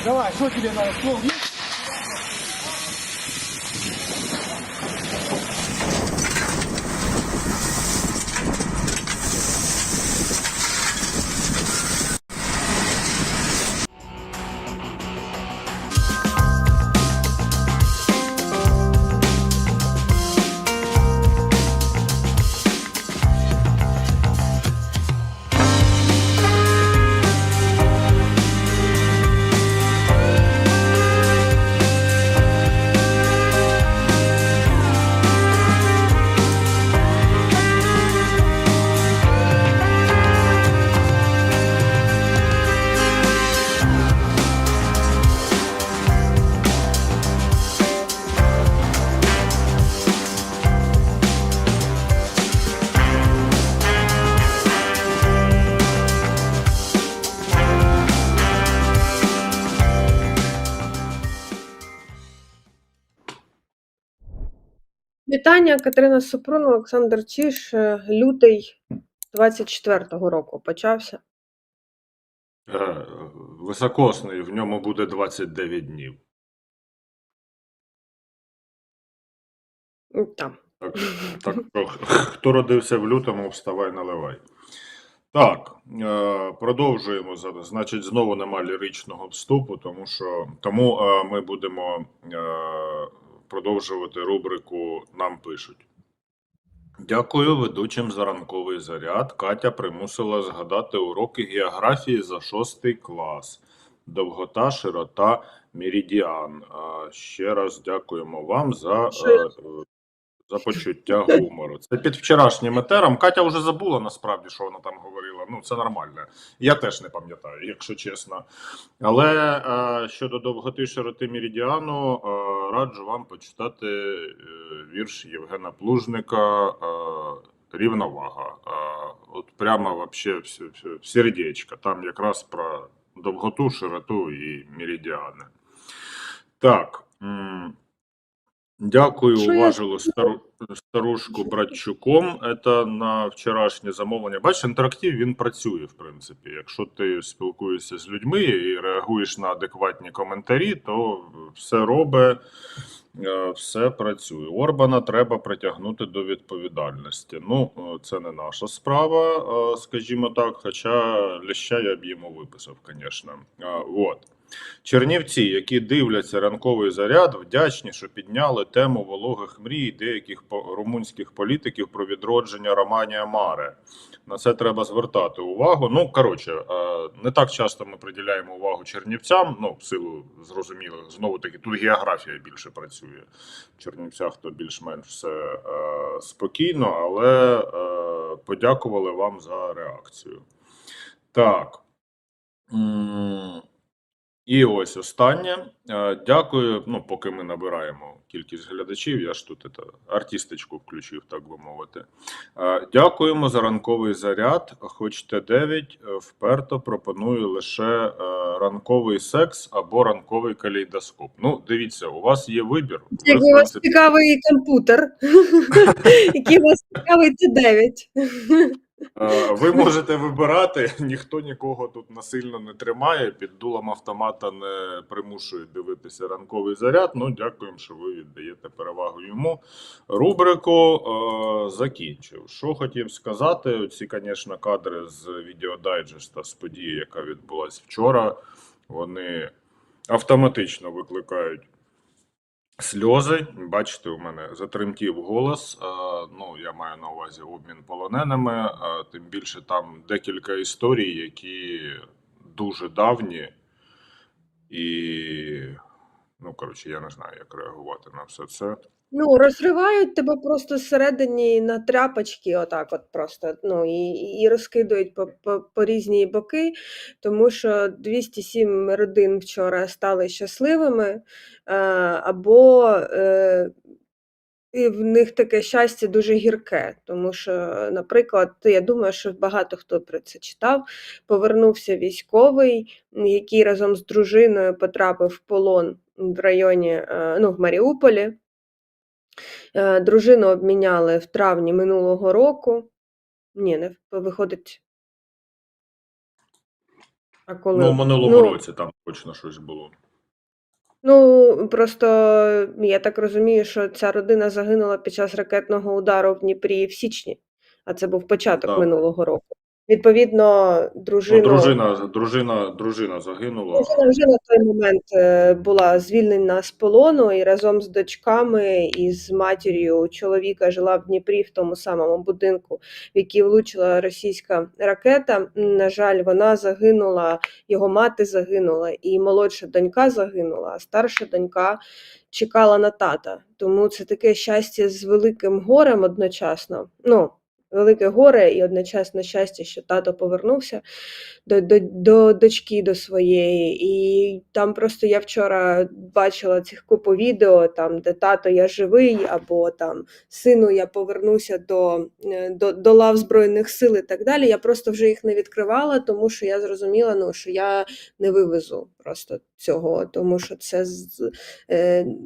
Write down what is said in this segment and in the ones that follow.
Давай, что тебе надо? Ствол есть? Вітання, Катерина Супрун, Олександр Чіш. Лютий 24-го року почався. Високосний, в ньому буде 29 днів. Там. Так, хто родився в лютому, вставай, наливай. Так, продовжуємо. Значить, знову нема ліричного вступу, тому ми будемо продовжувати рубрику «Нам пишуть». Дякую ведучим за ранковий заряд. Катя примусила згадати уроки географії за 6 клас. Довгота, широта, меридіан. Ще раз дякуємо вам за почуття гумору. Це під вчорашнім етером. Катя вже забула насправді, що вона там говорила. Ну, це нормально. Я теж не пам'ятаю, якщо чесно. Але щодо довготи, широти, меридіану, раджу вам почитати вірш Євгена Плужника «Рівновага». От прямо вообще в сердечко. Там якраз про довготу, широту і меридіани. Так. Дякую, уважили старушку Братчуком. Це на вчорашнє замовлення. Бачиш, інтерактив, він працює, в принципі. Якщо ти спілкуєшся з людьми і реагуєш на адекватні коментарі, то все робить, все працює. Орбана треба притягнути до відповідальності. Ну, це не наша справа, скажімо так, хоча ляща я б йому виписав, звісно. От. Чернівці, які дивляться ранковий заряд, вдячні, що підняли тему вологих мрій деяких румунських політиків про відродження Романія Маре. На це треба звертати увагу. Ну, коротше, не так часто ми приділяємо увагу чернівцям, ну, в силу, зрозуміло, знову-таки, тут географія більше працює. В Чернівцях то більш-менш все спокійно, але подякували вам за реакцію. Так. І ось останнє. Дякую. Ну, поки ми набираємо кількість глядачів, я ж тут артистичку включив, так би мовити. Дякуємо за ранковий заряд. Хоч Т9 вперто пропоную лише ранковий секс або ранковий калейдоскоп. Ну, дивіться, у вас є вибір. Який у вас цікавий комп'ютер. Який у вас цікавий Т9. Ви можете вибирати, ніхто нікого тут насильно не тримає, під дулом автомата не примушують дивитися ранковий заряд. Ну, дякуємо, що ви віддаєте перевагу йому. Рубрику закінчив. Що хотів сказати, оці, звісно, кадри з відеодайджеста з події, яка відбулася вчора, вони автоматично викликають сльози. Бачите, у мене затремтів голос. Ну, я маю на увазі обмін полоненими. Тим більше там декілька історій, які дуже давні. І, ну, коротше, я не знаю, як реагувати на все це. Ну, розривають тебе просто зсередині на тряпочки, отак от просто, ну, і розкидують по різні боки, тому що 207 родин вчора стали щасливими, або і в них таке щастя дуже гірке, тому що, наприклад, я думаю, що багато хто про це читав, повернувся військовий, який разом з дружиною потрапив в полон в районі, ну, в Маріуполі. Дружину обміняли в травні минулого року. Ні, не виходить. А Ну, в коли? минулому році там точно щось було. Ну, просто я так розумію, що ця родина загинула під час ракетного удару в Дніпрі в січні, а це був початок Да. минулого року. Відповідно, Ну, дружина дружина загинула. вже на той момент була звільнена з полону і разом з дочками і з матір'ю чоловіка жила в Дніпрі в тому самому будинку, в який влучила російська ракета. На жаль, вона загинула, його мати загинула, і молодша донька загинула, а старша донька чекала на тата. Тому це таке щастя з великим горем одночасно. Ну, велике горе і одночасно щастя, що тато повернувся до дочки до своєї. І там просто я вчора бачила цих купу відео, там, де тато я живий, або там сину я повернуся до лав Збройних сил і так далі. Я просто вже їх не відкривала, тому що я зрозуміла, ну, що я не вивезу просто цього, тому що це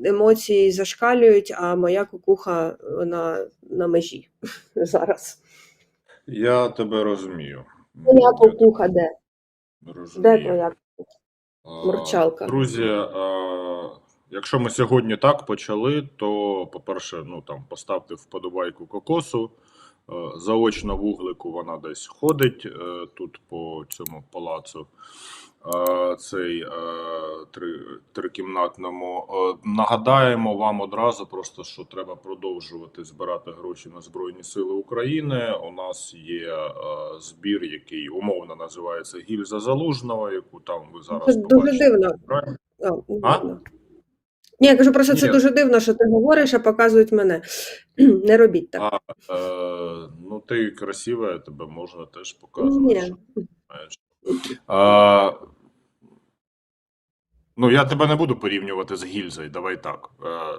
емоції зашкалюють, а моя кукуха, вона на межі зараз. Я тебе розумію. Моя кукуха де? Де Розумію. твоя мурчалка? Друзі, якщо ми сьогодні так почали, то, по-перше, ну там поставте вподобайку кокосу. Заочно в углику вона десь ходить тут по цьому палацу. Цей трикімнатному. Нагадаємо вам одразу просто, що треба продовжувати збирати гроші на Збройні Сили України. У нас є збір, який умовно називається «Гільза Залужного», яку там ви зараз Це дуже дивно. А? Ні, я кажу, просто це Ні. дуже дивно, що ти говориш, а показують мене. Не робіть так. Ну, ти красива, тебе можна теж показувати. Ні. Що, знаєш. Ну, я тебе не буду порівнювати з гільзою, давай так.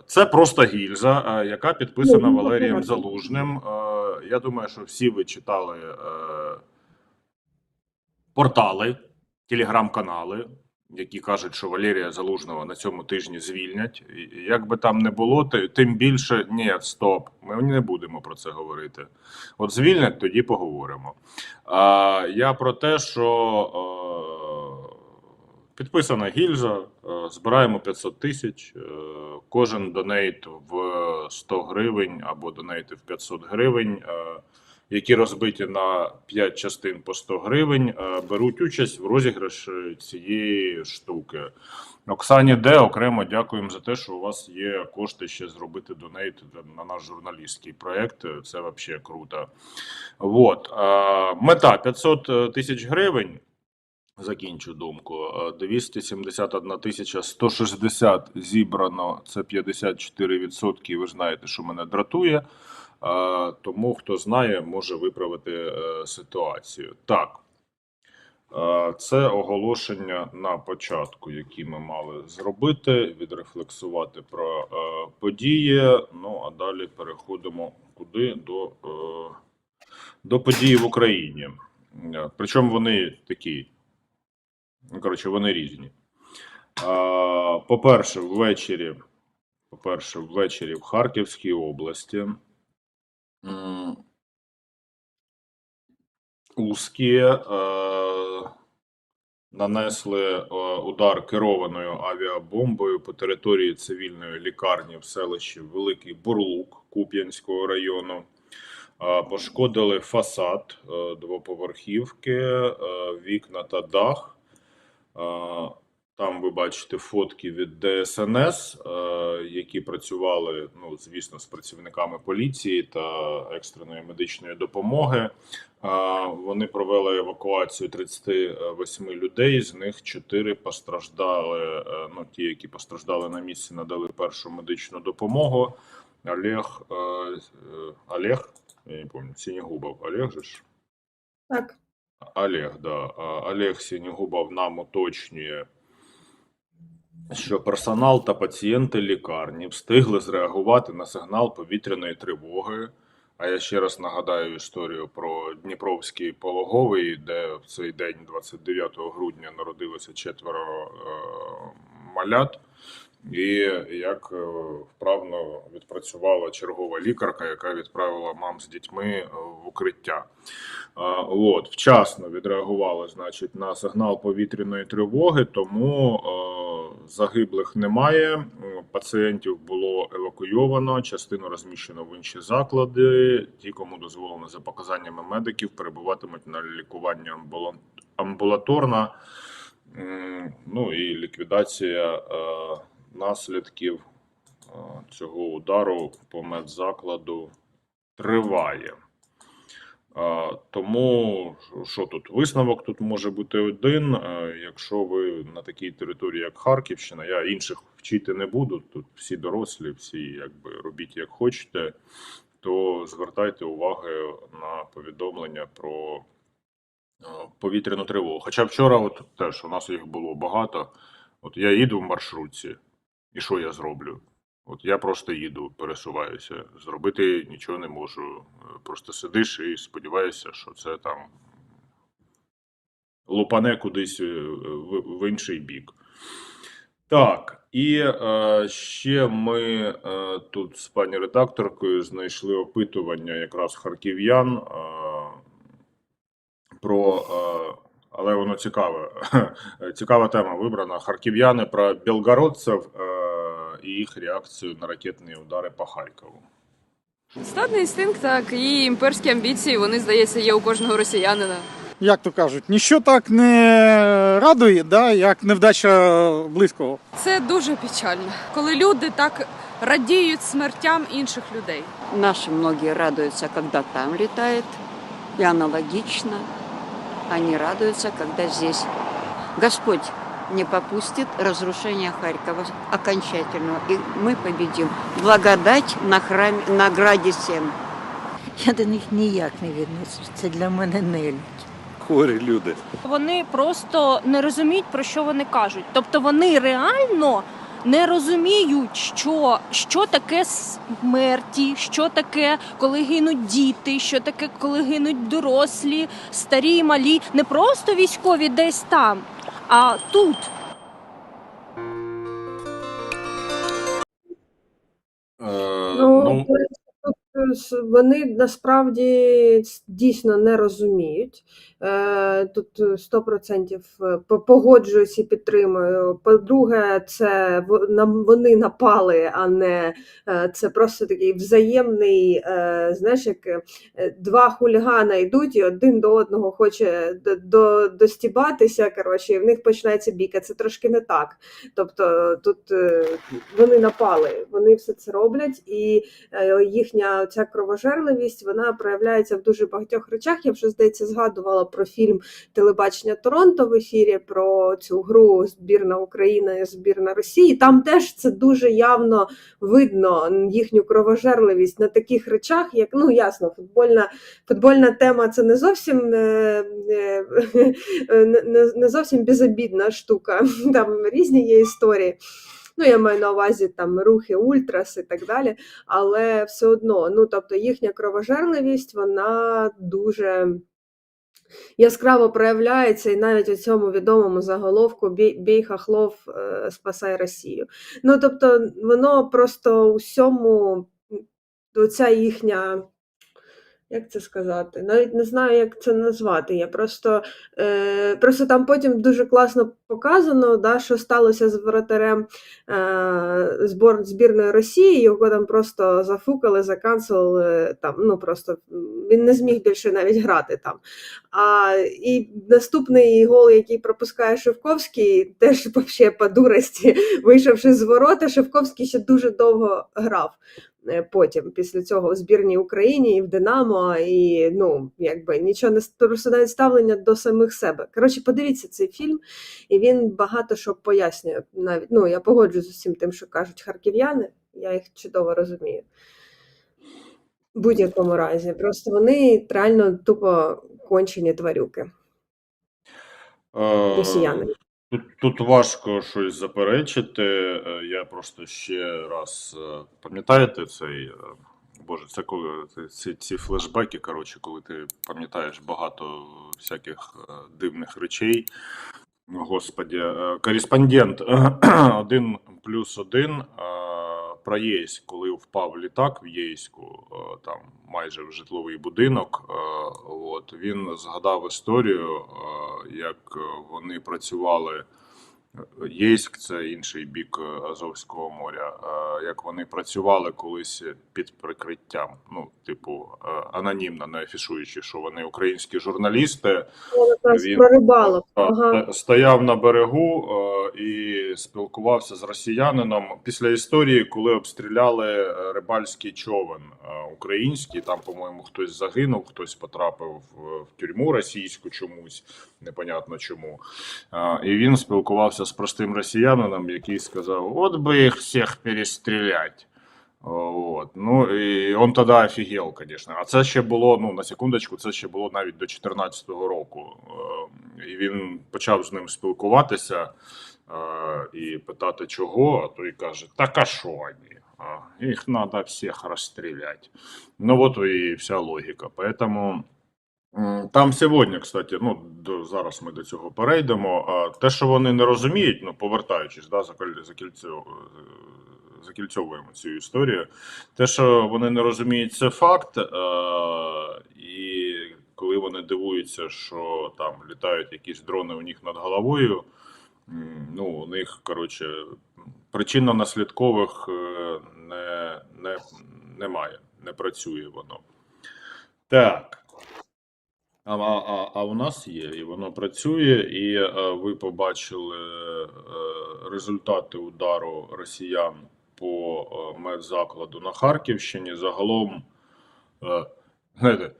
Це просто гільза, яка підписана Валерієм Залужним. Я думаю, що всі ви читали портали, телеграм-канали, які кажуть, що Валерія Залужного на цьому тижні звільнять. І як би там не було, тим більше, ні, стоп, ми не будемо про це говорити. От звільнять, тоді поговоримо. Я про те, що підписана гільза, збираємо 500 тисяч, кожен донейт в 100 гривень або донейти в 500 гривень, які розбиті на 5 частин по 100 гривень, беруть участь в розіграші цієї штуки. Оксані Д. окремо дякуємо за те, що у вас є кошти ще зробити донейт на наш журналістський проєкт. Це взагалі круто. Вот. Мета 500 тисяч гривень. Закінчу думку. 271 160 зібрано, це 54%. Ви ж знаєте, що мене дратує. Тому, хто знає, може виправити ситуацію. Так, це оголошення на початку, які ми мали зробити, відрефлексувати про події. Ну, а далі переходимо куди? До подій в Україні. Причому вони такі, ну, коротше, вони різні. По-перше, ввечері в Харківській області Узкі нанесли удар керованою авіабомбою по території цивільної лікарні в селищі Великий Бурлук Куп'янського району. Пошкодили фасад двоповерхівки, вікна та дах. Там ви бачите фотки від ДСНС, які працювали, ну, звісно, з працівниками поліції та екстреної медичної допомоги. Вони провели евакуацію 38 людей, з них 4 постраждали, ну, ті, які постраждали на місці, надали першу медичну допомогу. Олег, я не пам'ятаю, Синігубов, Олег же ж? Так. Олег, да. Олег Синігубов нам уточнює, що персонал та пацієнти лікарні встигли зреагувати на сигнал повітряної тривоги. А я ще раз нагадаю історію про Дніпровський пологовий, де в цей день, 29 грудня, народилося 4 малят. і як вправно відпрацювала чергова лікарка, яка відправила мам з дітьми в укриття. Вчасно відреагували, значить, на сигнал повітряної тривоги, тому загиблих немає. Пацієнтів було евакуйовано, частину розміщено в інші заклади. Ті, кому дозволено за показаннями медиків, перебуватимуть на лікуванні амбулаторно. Ну і ліквідація наслідків цього удару по медзакладу триває. Тому, що тут? Висновок тут може бути один. Якщо ви на такій території, як Харківщина, я інших вчити не буду, тут всі дорослі, всі якби робіть як хочете, то звертайте увагу на повідомлення про повітряну тривогу. Хоча вчора от теж у нас їх було багато. От я їду в маршрутці, і що я зроблю? От я просто їду, пересуваюся. Зробити нічого не можу. Просто сидиш і сподіваєшся, що це там лупане кудись в інший бік. Так, і ще ми тут з пані редакторкою знайшли опитування якраз харків'ян про, але воно цікаве, цікава тема вибрана. Харків'яни про білгородців і їх реакцію на ракетні удари по Харкову. Статний інстинкт, так, і імперські амбіції, вони, здається, є у кожного росіянина. Як то кажуть, ніщо так не радує, да, як невдача близького. Це дуже печально, коли люди так радіють смертям інших людей. Наши многие радуются, когда там летает, и аналогично они радуются, когда здесь. Господь не попустит разрушения Харькова окончательного, и мы победим. Благодать на храмі, на граді 7. Я до них ніяк не відношусь. Це для мене нелюдь. Хворі люди. Вони просто не розуміють, про що вони кажуть. Тобто вони реально не розуміють, що таке смерті, що таке, коли гинуть діти, що таке, коли гинуть дорослі, старі, малі. Не просто військові десь там, а тут. Ну, тут вони насправді дійсно не розуміють. Тут 100% погоджуюсь і підтримую. По-друге, це вони напали, а не це просто такий взаємний, знаєш, як два хулігана йдуть і один до одного хоче достібатися, коротше, і в них починається бійка. Це трошки не так. Тобто тут вони напали, вони все це роблять, і їхня ця кровожерливість, вона проявляється в дуже багатьох речах. Я вже, здається, згадувала про фільм «Телебачення Торонто» в ефірі, про цю гру «Збірна України, збірна Росії». Там теж це дуже явно видно, їхню кровожерливість на таких речах, як, ну, ясно, футбольна тема – це не зовсім безобідна штука, там різні є історії. Ну, я маю на увазі там рухи ультрас і так далі, але все одно, ну, тобто їхня кровожерливість, вона дуже яскраво проявляється, і навіть у цьому відомому заголовку «Бій хохлов, спасай Росію». Ну, тобто воно просто у всьому, оця їхня, як це сказати, навіть не знаю, як це назвати. Я просто там потім дуже класно показано, да, що сталося з воротарем збірної Росії, його там просто зафукали, заканцелили, там, ну, просто він не зміг більше навіть грати там. І наступний гол, який пропускає Шевковський, теж взагалі по дурості, вийшовши з ворота, Шевковський ще дуже довго грав. Потім, після цього в збірній Україні і в Динамо, і, ну, якби нічого не, просто навіть ставлення до самих себе. Коротше, подивіться цей фільм, і він багато що пояснює. Навіть, ну, я погоджуюсь з усім тим, що кажуть харків'яни, я їх чудово розумію. В будь-якому разі. Просто вони реально тупо кончені тварюки. Росіяни. Тут важко щось заперечити. Я просто ще раз, пам'ятаєте цей, боже, це коли ці флешбеки, коротше, коли ти пам'ятаєш багато всяких дивних речей. Господи, кореспондент 1+1 про Єйськ, коли впав літак в Єйську, там майже в житловий будинок, от, він згадав історію, як вони працювали. Єйськ – це інший бік Азовського моря. Як вони працювали колись під прикриттям, ну, типу, анонімно, не афішуючи, що вони українські журналісти. Якраз Він про рибалок. Ага. стояв на берегу і спілкувався з росіянином після історії, коли обстріляли рибальський човен український. Там, по-моєму, хтось загинув, хтось потрапив в тюрму російську чомусь, непонятно чому. І він спілкувався з простим росіянином, який сказав: «От би їх всіх перестріляти». Вот. Ну, і він тоді офігел, звісно. А це ще було, ну, на секундочку, це ще було навіть до 2014 року. І він почав з ним спілкуватися і питати, чого, а той каже: «Так а що вони? Їх треба всіх розстріляти». Ну, от і вся логіка. Поэтому там сьогодні, кстати, ну, зараз ми до цього перейдемо. Те, що вони не розуміють, ну, повертаючись, да, закільцьовуємо цю історію. Те, що вони не розуміють, це факт. І коли вони дивуються, що там літають якісь дрони у них над головою, ну, у них, коротше, причинно-наслідкових немає, не працює воно. Так. А у нас є, і воно працює, і ви побачили результати удару росіян по медзакладу на Харківщині. Загалом, знаєте,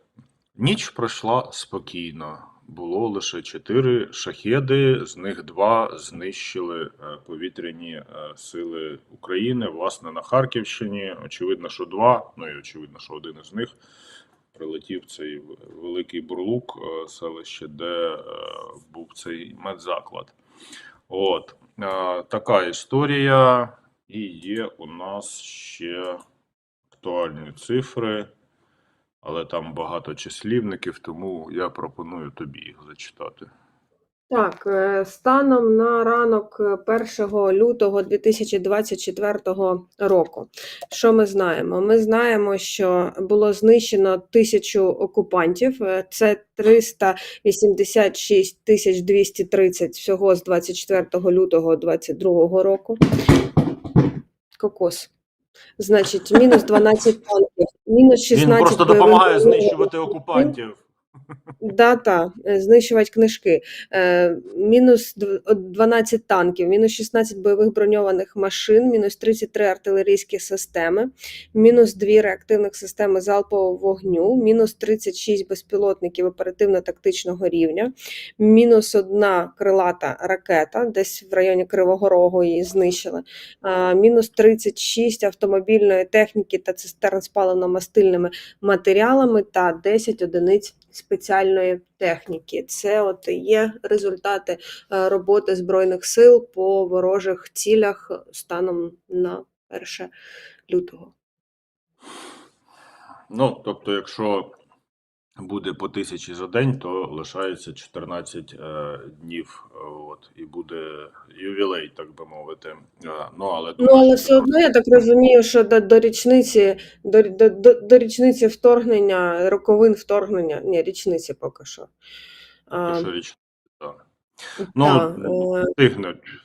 ніч пройшла спокійно. Було лише 4 шахеди, з них 2 знищили повітряні сили України, власне, на Харківщині. Очевидно, що 2, ну і очевидно, що один із них прилетів цей Великий Бурлук, селище, де був цей медзаклад. От, така історія. І є у нас ще актуальні цифри, але там багато числівників, тому я пропоную тобі їх зачитати. Так, станом на ранок 1 лютого 2024 року. Що ми знаємо? Ми знаємо, що було знищено 1000 окупантів, це 386 230 всього з 24 лютого 2022 року. Кокос. Значить, мінус 12 танків, мінус 16 Він просто бойових допомагає броньованих знищувати машин. окупантів. Да, знищувати книжки. Мінус 12 танків, мінус 16 бойових броньованих машин, мінус 33 артилерійські системи, мінус 2 реактивних системи залпового вогню, мінус 36 безпілотників оперативно-тактичного рівня, мінус 1 крилата ракета, десь в районі Кривого Рогу її знищили, мінус 36 автомобільної техніки та цистерн з паливно-мастильними матеріалами та 10 одиниць спеціальної техніки. Це от є результати роботи Збройних сил по ворожих цілях станом на 1 лютого. Ну, тобто, якщо буде по 1000 за день, то лишається 14 днів, от, і буде ювілей, так би мовити. Але але все одно, я так розумію, що до річниці вторгнення, роковин вторгнення, ні, річниці поки що. що річ, так. Да,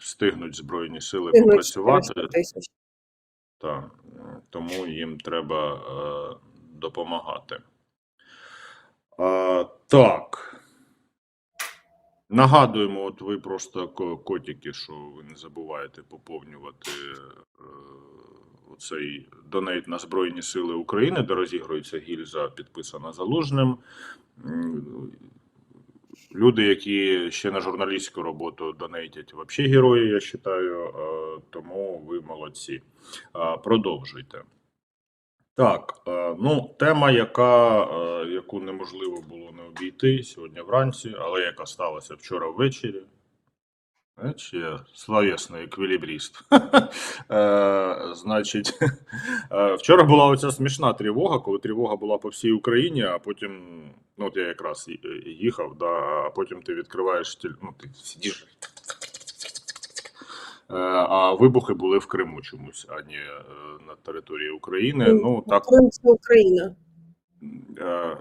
Встигнуть Збройні сили встигнуть попрацювати. 400 тисяч. Так, тому їм треба допомагати. Так. Нагадуємо, от ви просто котики, що ви не забуваєте поповнювати оцей донейт на Збройні Сили України, де розігрується гільза, підписана Залужним. Люди, які ще на журналістську роботу донейтять, взагалі герої, я вважаю, тому ви молодці. Продовжуйте. Так, ну, тема, яку неможливо було не обійти сьогодні вранці, але яка сталася вчора ввечері. Знаєш, я словесний еквілібріст. Значить, вчора була оця смішна тривога, коли тривога була по всій Україні, а потім, ну, от я якраз їхав, да, а потім ти відкриваєш, ну, ти сидиш, А вибухи були в Криму чомусь, а не на території України. Ну, так. Крим – це Україна. Е,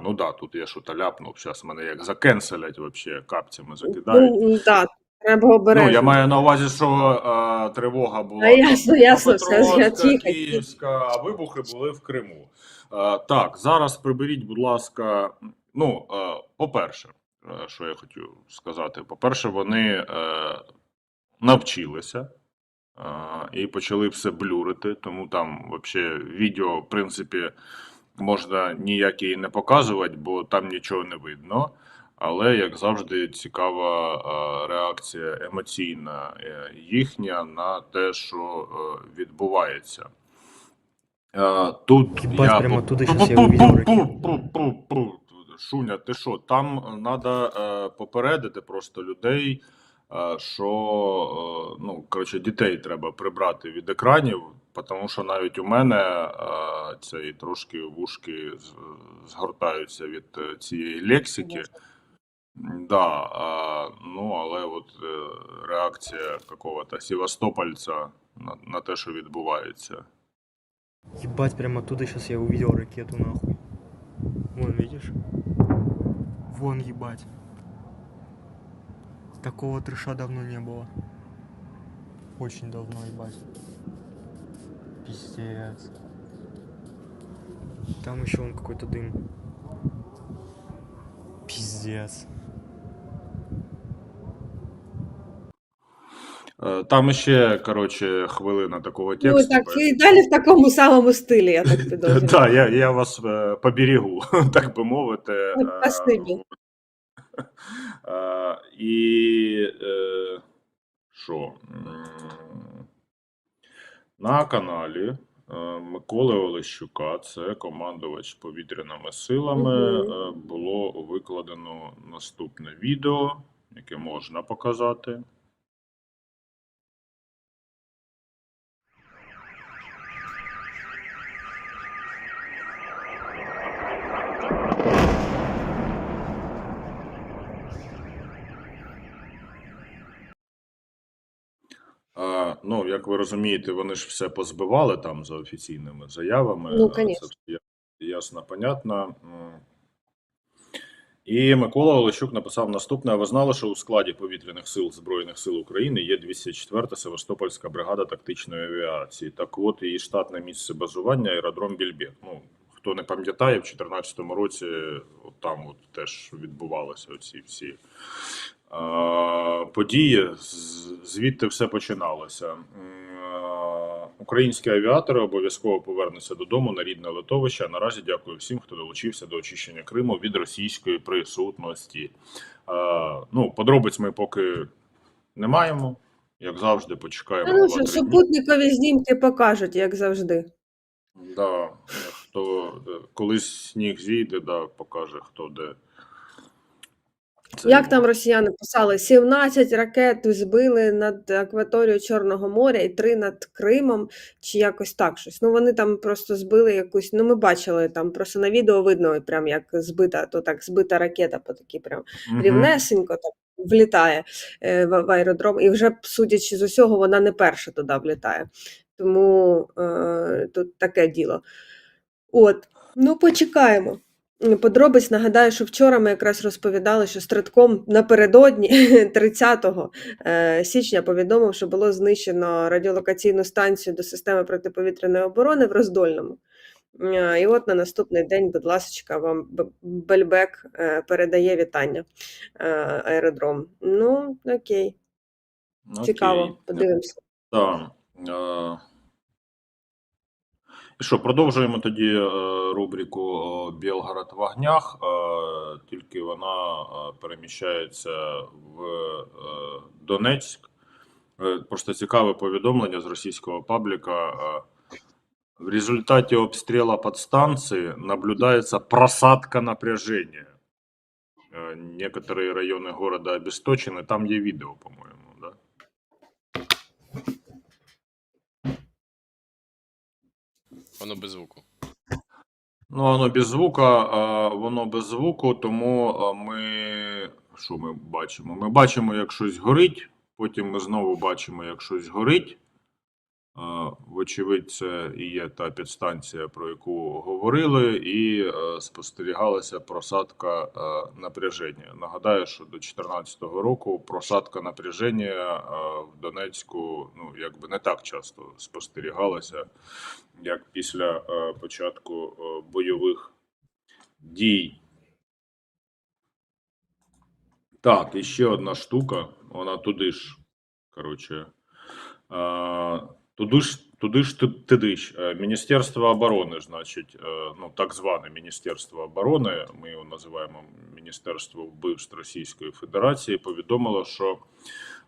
ну да, тут я що-то ляпнув. Зараз мене як закенселять вообще, капцями закидають. Ну, так, треба Ну, обережно. я маю на увазі, що тривога була А ясно, там ясно, Дніпропетровська, все, тихо, Київська, а вибухи були в Криму. Так, зараз приберіть, будь ласка, по-перше, що я хотів сказати. По-перше, вони навчилися і почали все блюрити, тому там взагалі відео, в принципі, можна ніякі не показувати, бо там нічого не видно. Але, як завжди, цікава реакція емоційна їхня на те, що відбувається. Тут Ебать, я... прямо оттуда щас я увидел Шуня, ти що? Там треба попередити просто людей, що, дітей треба прибрати від екранів, тому що навіть у мене цей трошки вушки згортаються від цієї лексики. Да, але от реакція какого-то севастопольця на те, що відбувається. Ебать, прямо оттуда сейчас я увидел ракету, нахуй. Вон, видишь? Вон, ебать. Такого трэша давно не было. Очень давно, ебать. Пиздец. Там еще вон какой-то дым. Пиздец. Там ще, коротше, хвилина такого Ну, тексту. так, і далі в такому самому стилі, я так підозрюю. Так, я вас поберегу, так би мовити. Спасибі. І що? На каналі Миколи Олещука, це командувач повітряними силами, було викладено наступне відео, яке можна показати. Як ви розумієте, вони ж все позбивали там за офіційними заявами. Ну, Це конечно. все ясно, понятно. І Микола Олещук написав наступне. А ви знали, що у складі повітряних сил Збройних сил України є 204-та Севастопольська бригада тактичної авіації. Так от, її штатне місце базування – аеродром Більбек. Хто не пам'ятає, в 2014 році там теж відбувалися оці всі події, звідти все починалося. Українські авіатори обов'язково повернуться додому на рідне литовище. А наразі дякую всім, хто долучився до очищення Криму від російської присутності. Подробиць ми поки не маємо. Як завжди, почекаємо 2-3 дні. Супутникові знімки покажуть, як завжди. Да, колись сніг зійде, покаже, хто де. Як там росіяни писали? 17 ракет збили над акваторією Чорного моря і 3 над Кримом, чи якось так щось. Вони там просто збили якусь, ми бачили, там просто на відео видно, прям як збита ракета по такій прям рівнесенько так влітає в аеродром. І вже, судячи з усього, вона не перша туди влітає. Тому тут таке діло. Почекаємо. Подробиць нагадаю, що вчора ми якраз розповідали, що Стратком напередодні 30 січня повідомив, що було знищено радіолокаційну станцію до системи протиповітряної оборони в Роздольному. І на наступний день, будь ласка, вам Бельбек передає вітання аеродром. Окей. Цікаво, подивимося. Так. І що, продовжуємо тоді рубрику «Білгород в огнях», тільки вона переміщається в Донецьк. Просто цікаве повідомлення з російського пабліка. В результаті обстрілу подстанції наблюдається просадка напряження. Некоторые райони города обесточені, там є відео, по-моєму, да? Воно без звуку. Воно без звуку, тому що ми бачимо? Ми бачимо, як щось горить, потім ми знову бачимо, як щось горить. Вочевидь, це і є та підстанція, про яку говорили, і спостерігалася просадка напряження. Нагадаю, що до 2014 року просадка напряження в Донецьку якби не так часто спостерігалася, як після початку бойових дій. Так, і ще одна штука, вона туди ж, коротше, туди ж. Міністерство оборони, значить, так зване Міністерство оборони, ми його називаємо Міністерство вбивств Російської Федерації, повідомило, що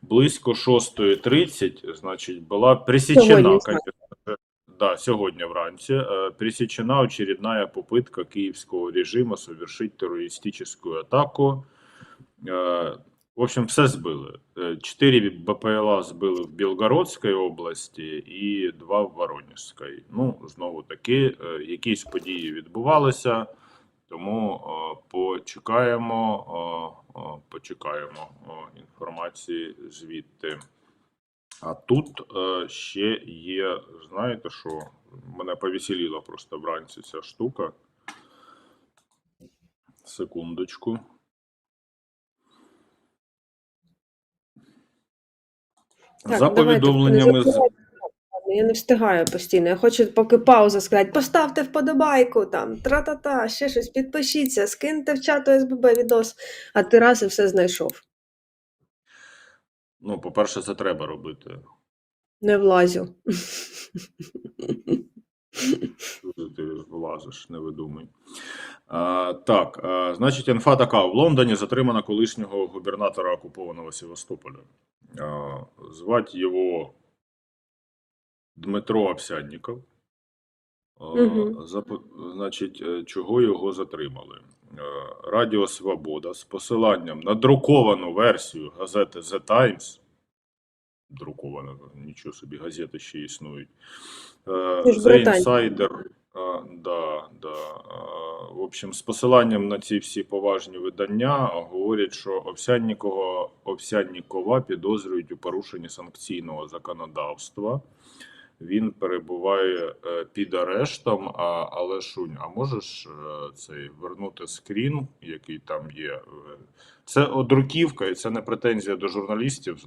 близько 6:30, значить, була пресечена, сьогодні вранці, пресечена очередная попытка киевского режима совершить террористическую атаку. В общем, все збили. 4 БПЛА збили в Білгородській області і 2 в Воронежській. Знову таки, якісь події відбувалися, тому почекаємо інформації звідти. А тут ще є, знаєте що, мене повеселіла просто вранці ця штука. Секундочку. Так, За давайте, повідомленнями з... Я не встигаю постійно. Я хочу, поки пауза сказати, поставте вподобайку, там, тра-та-та, ще щось, підпишіться, скиньте в чат ОСББ відос, а ти раз і все знайшов. По-перше, це треба робити. Не влазю. Куди ти влазиш, не видумай. Так, значить, інфа така. В Лондоні затримано колишнього губернатора окупованого Севастополя. Звать його Дмитро Овсянніков. Значить, чого його затримали? Радіо Свобода з посиланням на друковану версію газети The Times. Друкована, нічого собі, газети ще існують. The Insider. В общем, з посиланням на ці всі поважні видання говорять, що Овсяннікова підозрюють у порушенні санкційного законодавства. Він перебуває під арештом, але Шунь, а можеш вернути скрін, який там є? Це одруківка, і це не претензія до журналістів,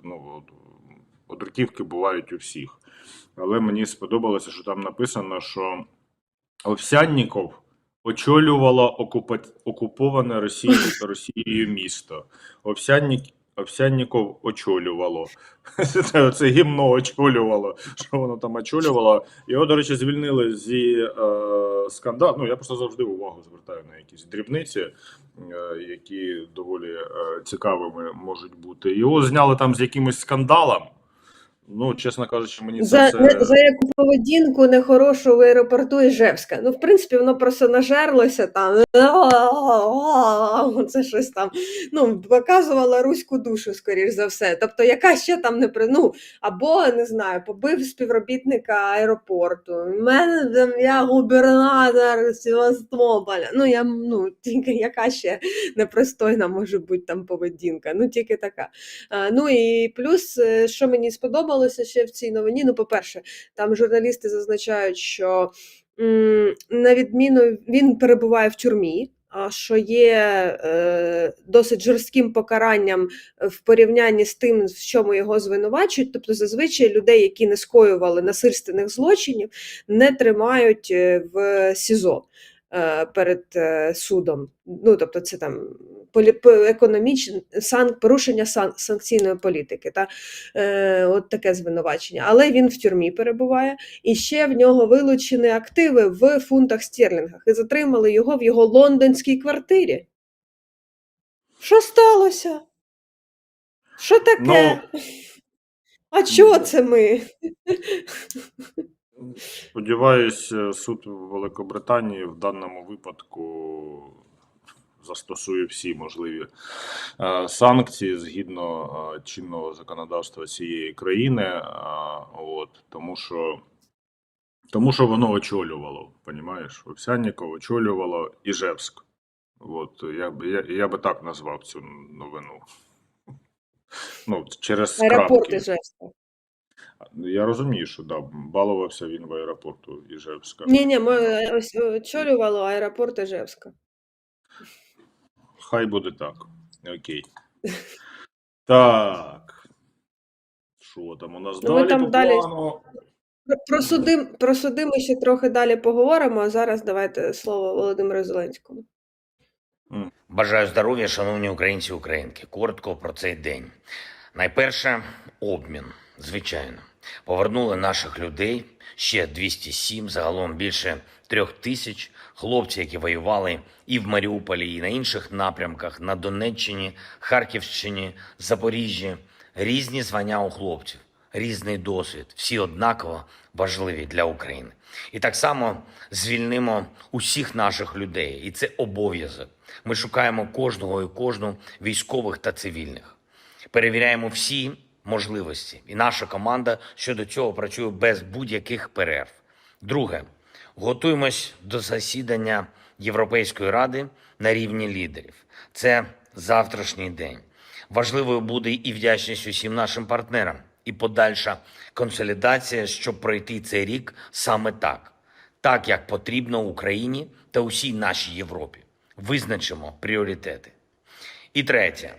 одруківки бувають у всіх. Але мені сподобалося, що там написано, що Овсянніков очолювала окуповане Росією місто. Овсянніков очолювало. Це гімно очолювало, що воно там очолювало. Його, до речі, звільнили зі скандалу. Я просто завжди увагу звертаю на якісь дрібниці, які доволі цікавими можуть бути. Його зняли там з якимось скандалом. Чесно кажучи, мені За яку поведінку нехорошу в аеропорту Іжевська. В принципі, воно просто нажерлося там. Це щось там, показувала руську душу, скоріш за все. Тобто, яка ще там або, не знаю, побив співробітника аеропорту. Я губернатор Севастополя. Яка ще непристойна може бути там поведінка. Тільки така. І плюс, що мені сподобалося ще в цій новині, по-перше, там журналісти зазначають, що на відміну, він перебуває в тюрмі, що є досить жорстким покаранням в порівнянні з тим, в чому його звинувачують. Тобто зазвичай людей, які не скоювали насильственних злочинів, не тримають в СІЗО перед судом. Тобто це там порушення санкційної політики. От таке звинувачення. Але він в тюрмі перебуває. І ще в нього вилучені активи в фунтах стерлінгах. І затримали його в його лондонській квартирі. Що сталося? Що таке? А чого це ми? Сподіваюсь, суд Великобританії в даному випадку застосує всі можливі санкції згідно чинного законодавства цієї країни, тому що воно очолювало, понімаєш? Овсянніков очолювало Іжевськ. Я би так назвав цю новину. Ну, через Аеропорт крапки. Іжевська. Я розумію, що да, балувався він в аеропорту Іжевська. Ні, ми ось очолювало аеропорт Іжевська. Хай буде так. Окей. Так. Що там у нас Ну, ми далі там по далі плану? про суди ми ще трохи далі поговоримо, а зараз давайте слово Володимиру Зеленському. Бажаю здоров'я, шановні українці і українки. Коротко про цей день. Найперше – обмін, звичайно. Повернули наших людей, ще 207, загалом більше 3000 хлопців, які воювали і в Маріуполі, і на інших напрямках, на Донеччині, Харківщині, Запоріжжі. Різні звання у хлопців, різний досвід, всі однаково важливі для України. І так само звільнимо усіх наших людей, і це обов'язок. Ми шукаємо кожного і кожну військових та цивільних. Перевіряємо всі можливості. І наша команда щодо цього працює без будь-яких перерв. Друге. Готуємось до засідання Європейської ради на рівні лідерів. Це завтрашній день. Важливою буде і вдячність усім нашим партнерам, і подальша консолідація, щоб пройти цей рік саме так. Так, як потрібно Україні та усій нашій Європі. Визначимо пріоритети. І третє.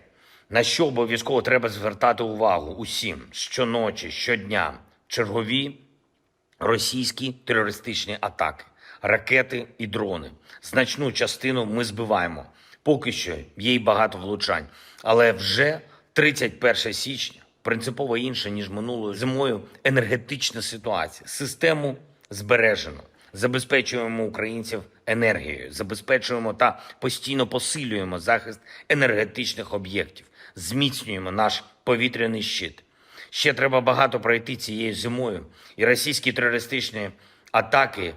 На що обов'язково треба звертати увагу усім щоночі, щодня. Чергові російські терористичні атаки, ракети і дрони. Значну частину ми збиваємо. Поки що є й багато влучань. Але вже 31 січня принципово інша, ніж минулою зимою, енергетична ситуація. Систему збережено. Забезпечуємо українців енергією, забезпечуємо та постійно посилюємо захист енергетичних об'єктів, зміцнюємо наш повітряний щит. Ще треба багато пройти цією зимою, і російські терористичні атаки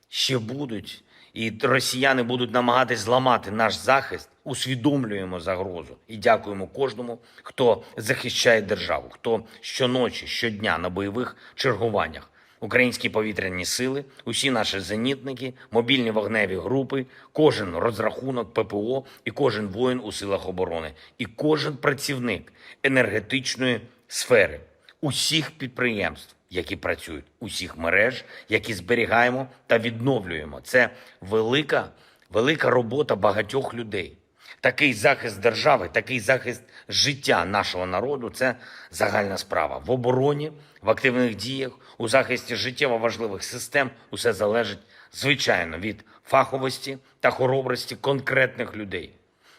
ще будуть, і росіяни будуть намагатись зламати наш захист. Усвідомлюємо загрозу і дякуємо кожному, хто захищає державу, хто щоночі, щодня на бойових чергуваннях. Українські повітряні сили, усі наші зенітники, мобільні вогневі групи, кожен розрахунок ППО і кожен воїн у силах оборони, і кожен працівник енергетичної сфери, усіх підприємств, які працюють, усіх мереж, які зберігаємо та відновлюємо. Це велика робота багатьох людей. Такий захист держави, такий захист життя нашого народу – це загальна справа. В обороні, в активних діях, у захисті життєво важливих систем усе залежить, звичайно, від фаховості та хоробрості конкретних людей.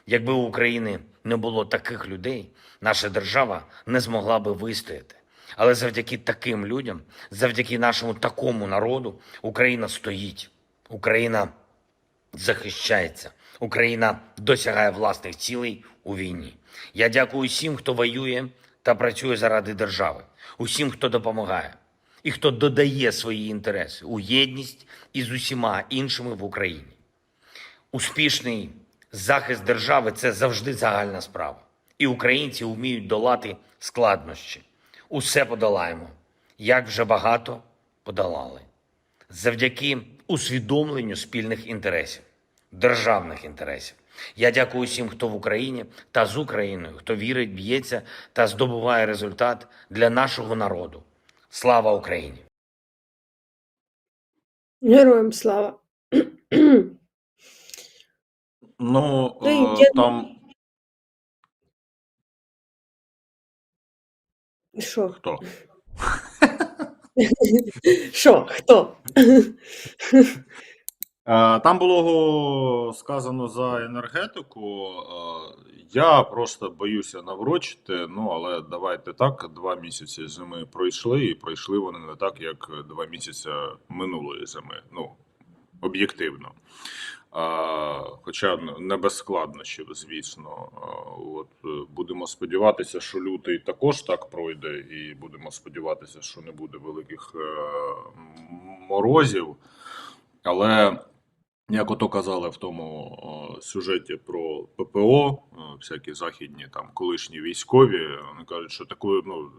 Якби у України не було таких людей, наша держава не змогла би вистояти. Але завдяки таким людям, завдяки нашому такому народу, Україна стоїть, Україна захищається, Україна досягає власних цілей у війні. Я дякую всім, хто воює та працює заради держави, усім, хто допомагає і хто додає свої інтереси у єдність із усіма іншими в Україні. Успішний захист держави – це завжди загальна справа. І українці вміють долати складнощі. Усе подолаємо, як вже багато подолали. Завдяки усвідомленню спільних інтересів, державних інтересів. Я дякую всім, хто в Україні та з Україною, хто вірить, б'ється та здобуває результат для нашого народу. Слава Україні! Героям слава. Ну, я- там Що? хто? Що? Хто? Там було сказано за енергетику. Я просто боюся наврочити, ну але давайте так, 2 місяці зими пройшли, і пройшли вони не так, як 2 місяці минулої зими, ну, об'єктивно. Хоча не без складнощів, звісно. Будемо сподіватися, що лютий також так пройде, і будемо сподіватися, що не буде великих морозів. Але, як ото казали в тому сюжеті про ППО, всякі західні там колишні військові, вони кажуть, що такою, ну,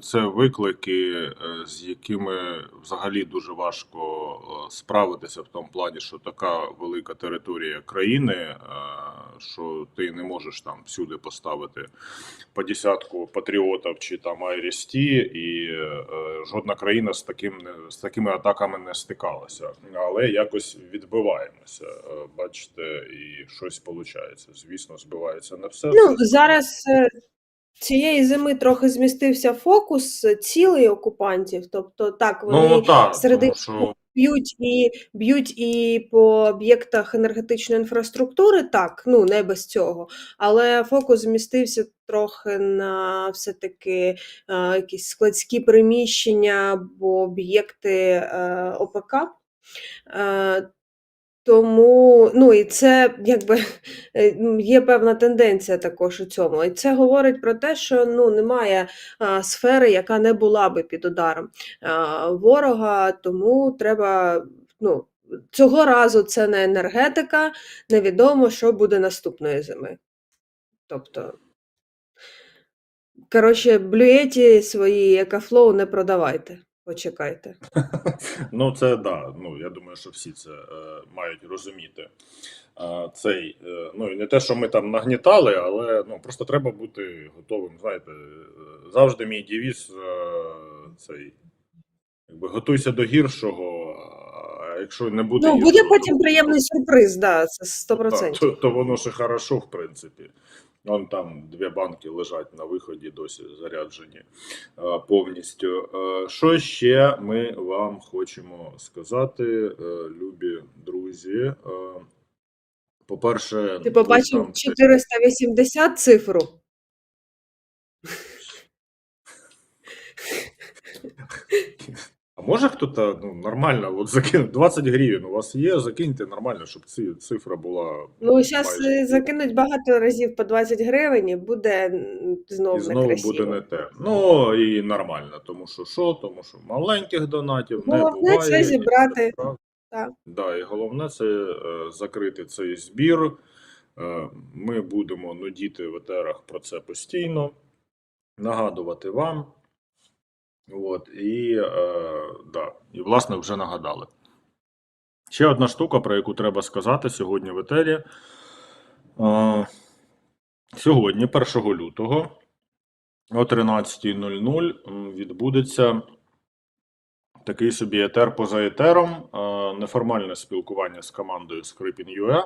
це виклики, з якими взагалі дуже важко справитися в тому плані, що така велика територія країни що ти не можеш там всюди поставити по десятку патріотів чи там IRST, і жодна країна з такими атаками не стикалася. Але якось відбиваємося, бачите, і щось виходить. Звісно, збивається не все. Ну, зараз цієї зими трохи змістився фокус цілей окупантів. Тобто, так, вони так, серед тому іншого що б'ють і по об'єктах енергетичної інфраструктури, так, ну, не без цього. Але фокус змістився трохи на все-таки якісь складські приміщення або об'єкти ОПК. Тому, ну, і це, якби, є певна тенденція також у цьому. І це говорить про те, що, ну, немає сфери, яка не була би під ударом ворога, тому треба, ну, цього разу це не енергетика, невідомо, що буде наступної зими. Тобто, коротше, блюєті свої екофлоу не продавайте, почекайте. ну, це да. Ну, я думаю, що всі це мають розуміти. Ну, і не те, що ми там нагнітали, але ну, просто треба бути готовим. Знаєте, завжди мій девіз цей, якби, готуйся до гіршого, а якщо не буде Ну, буде гіршого, потім приємний сюрприз, да, це 100%. то воно ще хорошо, в принципі. Вон там 2 банки лежать на виході, досі заряджені повністю. Що ще ми вам хочемо сказати, любі друзі? По-перше, Ти побачив 480 цифру? А може хтось нормально от закинути 20 гривень у вас є, закиньте нормально, щоб цифра була. Ну, зараз майже. закинуть багато разів по 20 гривень і буде знову І знову некрасиво. буде не те. Ну і нормально, тому що маленьких донатів не Головне буває. це зібрати. І це правда. Так. Да, і головне це закрити цей збір. Ми будемо нудіти в етерах про це постійно, нагадувати вам. От, і власне вже нагадали. Ще одна штука, про яку треба сказати сьогодні в етері. Сьогодні, 1 лютого, о 13:00 відбудеться такий собі етер поза етером, неформальне спілкування з командою Скрипін.ua.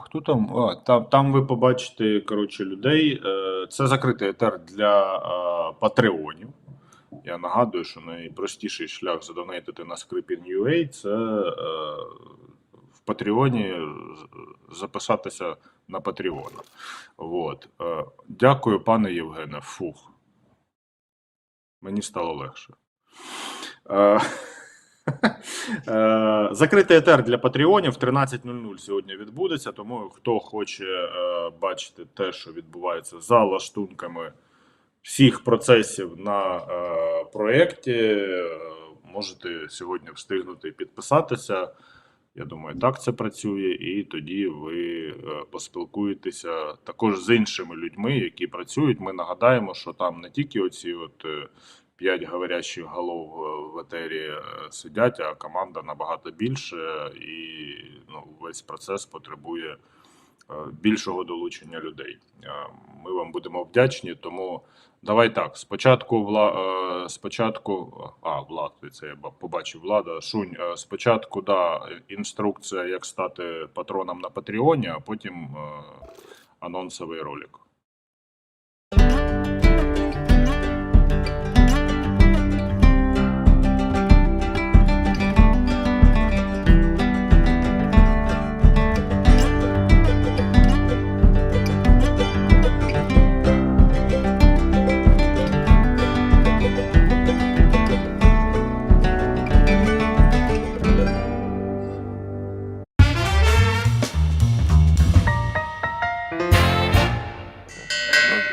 Хто там? Там ви побачите, коротше, людей. Це закритий етер для патреонів. Я нагадую, що найпростіший шлях задонатити на Скрипін.ua – це в Патреоні записатися на Патреона. Вот. Дякую, пане Євгене. Фух. Мені стало легше. Закритий етер для патреонів 13:00 сьогодні відбудеться, тому хто хоче бачити те, що відбувається за лаштунками всіх процесів на проєкті, можете сьогодні встигнути підписатися. Я думаю, так це працює, і тоді ви поспілкуєтеся також з іншими людьми, які працюють. Ми нагадаємо, що там не тільки оці 5 говорящих голов в етері сидять, а команда набагато більше, і весь процес потребує більшого долучення людей. Ми вам будемо вдячні, тому давай так, спочатку Влад, це я побачив Влада, Шунь, спочатку, інструкція, як стати патроном на Патреоні, а потім анонсовий ролик.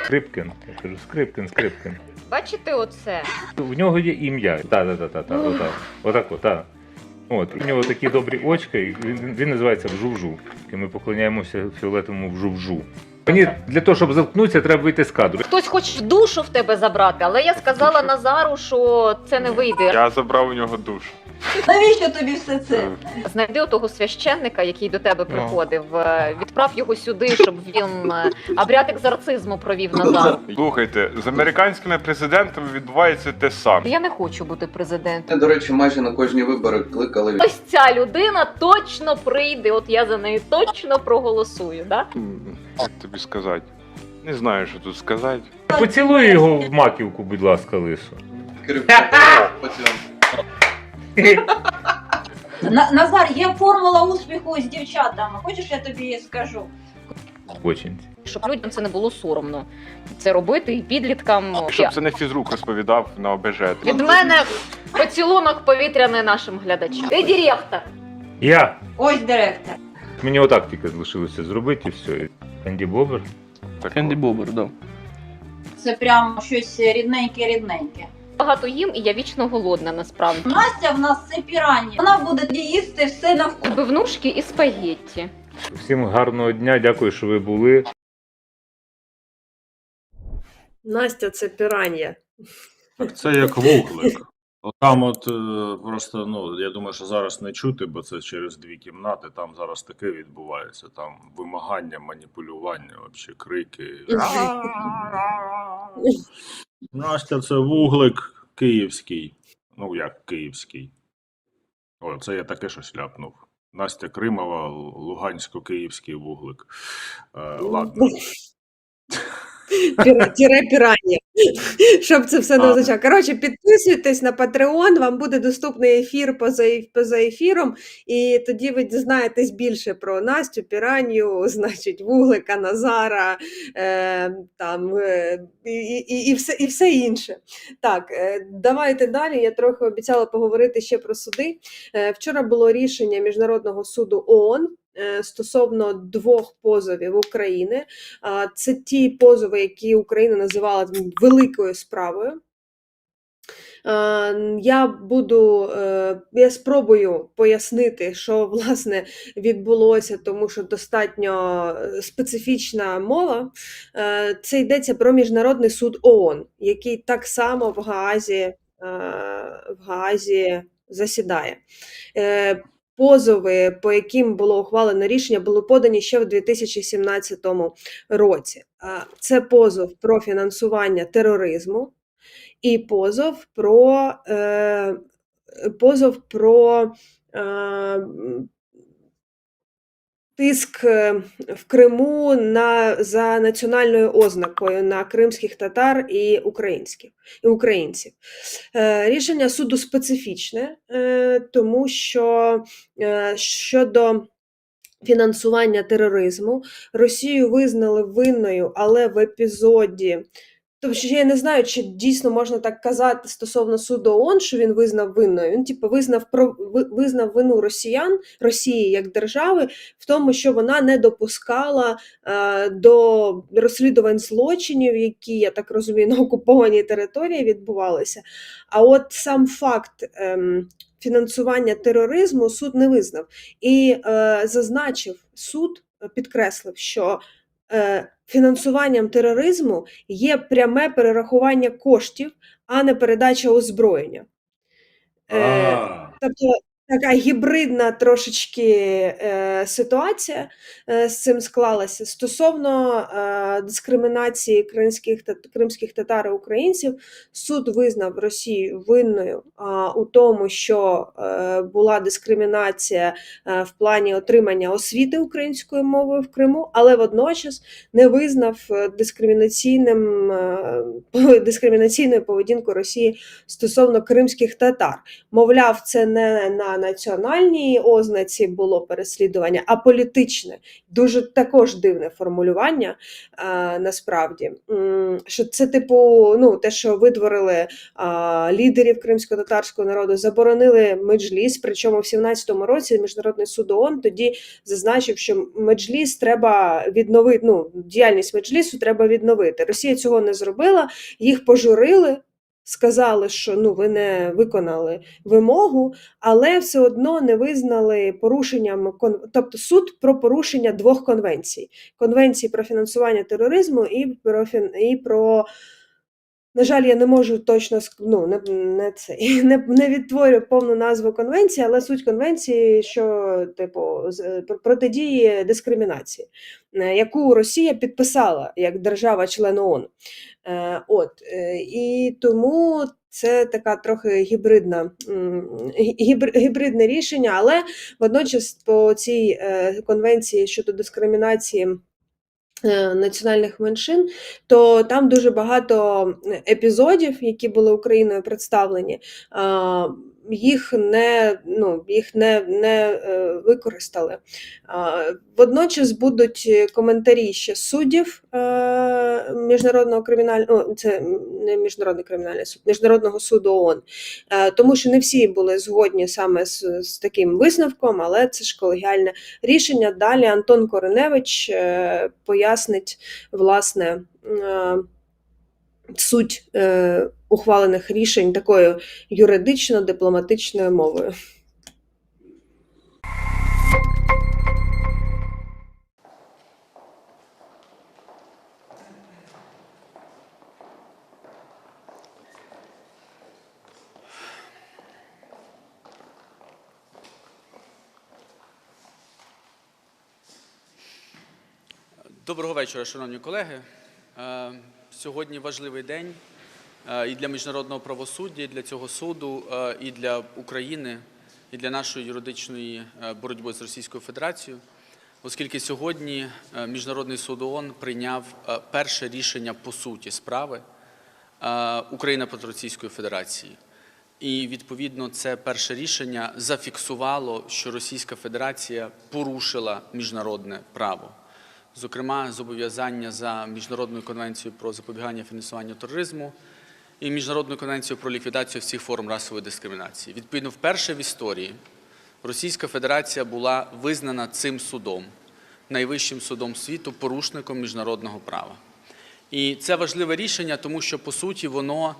Скрипкін. Я кажу, Скрипкін. Бачите оце? В нього є ім'я. Отак. От, у нього такі добрі очка, і він називається Вжувжу. І ми поклоняємося фіолетовому Вжувжу. Мені для того, щоб заткнутися, треба вийти з кадру. Хтось хоче душу в тебе забрати, але я сказала Назару, що це не вийде. Я забрав у нього душу. Навіщо тобі все це? Знайди отого священника, який до тебе приходив, відправ його сюди, щоб він обряд екзорцизму провів назад. Слухайте, з американськими президентами відбувається те саме. Я не хочу бути президентом. До речі, майже на кожні вибори кликали. Ось ця людина точно прийде, от я за неї точно проголосую, да? Як тобі сказати? Не знаю, що тут сказати. Поцілуй його в маківку, будь ласка, лису. Назар, є формула успіху з дівчатами. Хочеш, я тобі її скажу? Очень. Щоб людям це не було соромно. Це робити і підліткам. Щоб це не фізрук розповідав на ОБЖ. Від мене поцілунок повітряний нашим глядачам. Ти директор. Я. Ось директор. Мені отак тільки залишилося зробити і все. Кенді Бобер. Кенді Бобер, да. Це прям щось рідненьке-рідненьке. Багато їм, і я вічно голодна, насправді. Настя в нас це піранні. Вона буде їсти все навколо. Бивнушки і спагетті. Всім гарного дня, дякую, що ви були. Настя, це піран'я. Так це як вуглик. Там просто, я думаю, що зараз не чути, бо це через 2 кімнати, там зараз таке відбувається, там вимагання, маніпулювання, взагалі крики. Настя, це вуглик київський. Ну, як київський. О, це я таке щось ляпнув. Настя Кримова, Лугансько-київський вуглик. Ладно. Тіре піран'я. Щоб це все не означало. Коротше, підписуйтесь на Patreon, вам буде доступний ефір поза ефіром, і тоді ви дізнаєтесь більше про Настю, піранью, значить, вуглика, Назара, і все інше. Так, давайте далі. Я трохи обіцяла поговорити ще про суди. Вчора було рішення Міжнародного суду ООН стосовно 2 позовів України. Це ті позови, які Україна називала великою справою. Я спробую пояснити, що, власне, відбулося, тому що достатньо специфічна мова. Це йдеться про Міжнародний суд ООН, який так само в Гаазі засідає. Позови, по яким було ухвалено рішення, були подані ще в 2017 році. Це позов про фінансування тероризму і позов про тиск в Криму за національною ознакою на кримських татар і українців. Рішення суду специфічне, тому що щодо фінансування тероризму Росію визнали винною, але в епізоді. Тобто, я не знаю, чи дійсно можна так казати стосовно суду ООН, що він визнав винною. Він визнав вину Росії як держави в тому, що вона не допускала до розслідувань злочинів, які, я так розумію, на окупованій території відбувалися. А от сам факт фінансування тероризму суд не визнав. І суд підкреслив, що фінансуванням тероризму є пряме перерахування коштів, а не передача озброєння. Тобто така гібридна трошечки ситуація з цим склалася. Стосовно дискримінації кримських татар і українців, суд визнав Росію винною у тому, що була дискримінація в плані отримання освіти українською мовою в Криму, але водночас не визнав дискримінаційною поведінку Росії стосовно кримських татар. Мовляв, це не на національній ознаці було переслідування, а політичне. Дуже також дивне формулювання, насправді. Що це те, що видворили лідерів кримсько-татарського народу, заборонили меджліс, причому в 17-му році Міжнародний суд ООН тоді зазначив, що меджліс треба відновити, діяльність меджлісу треба відновити. Росія цього не зробила, їх пожурили, сказали, що ви не виконали вимогу, але все одно не визнали порушенням, тобто суд про порушення 2 конвенцій. Конвенції про фінансування тероризму і про На жаль, я не можу точно не відтворю повну назву конвенції, але суть конвенції, що протидії дискримінації, яку Росія підписала як держава-член ООН. І тому це така трохи гібридне рішення, але водночас по цій конвенції щодо дискримінації національних меншин, то там дуже багато епізодів, які були Україною представлені, їх не використали. Водночас будуть коментарі ще суддів Міжнародного кримінального, це не Міжнародний кримінальний суд, Міжнародного суду ООН, тому що не всі були згодні саме з таким висновком, але це ж колегіальне рішення. Далі Антон Кориневич пояснить, власне, суть ухвалених рішень такою юридично-дипломатичною мовою. Доброго вечора, шановні колеги. Сьогодні важливий день і для міжнародного правосуддя, і для цього суду, і для України, і для нашої юридичної боротьби з Російською Федерацією, оскільки сьогодні Міжнародний суд ООН прийняв перше рішення по суті справи Україна проти Російської Федерації. І, відповідно, це перше рішення зафіксувало, що Російська Федерація порушила міжнародне право. Зокрема, зобов'язання за Міжнародною конвенцією про запобігання фінансуванню тероризму і Міжнародною конвенцією про ліквідацію всіх форм расової дискримінації. Відповідно, вперше в історії Російська Федерація була визнана цим судом, найвищим судом світу, порушником міжнародного права. І це важливе рішення, тому що, по суті, воно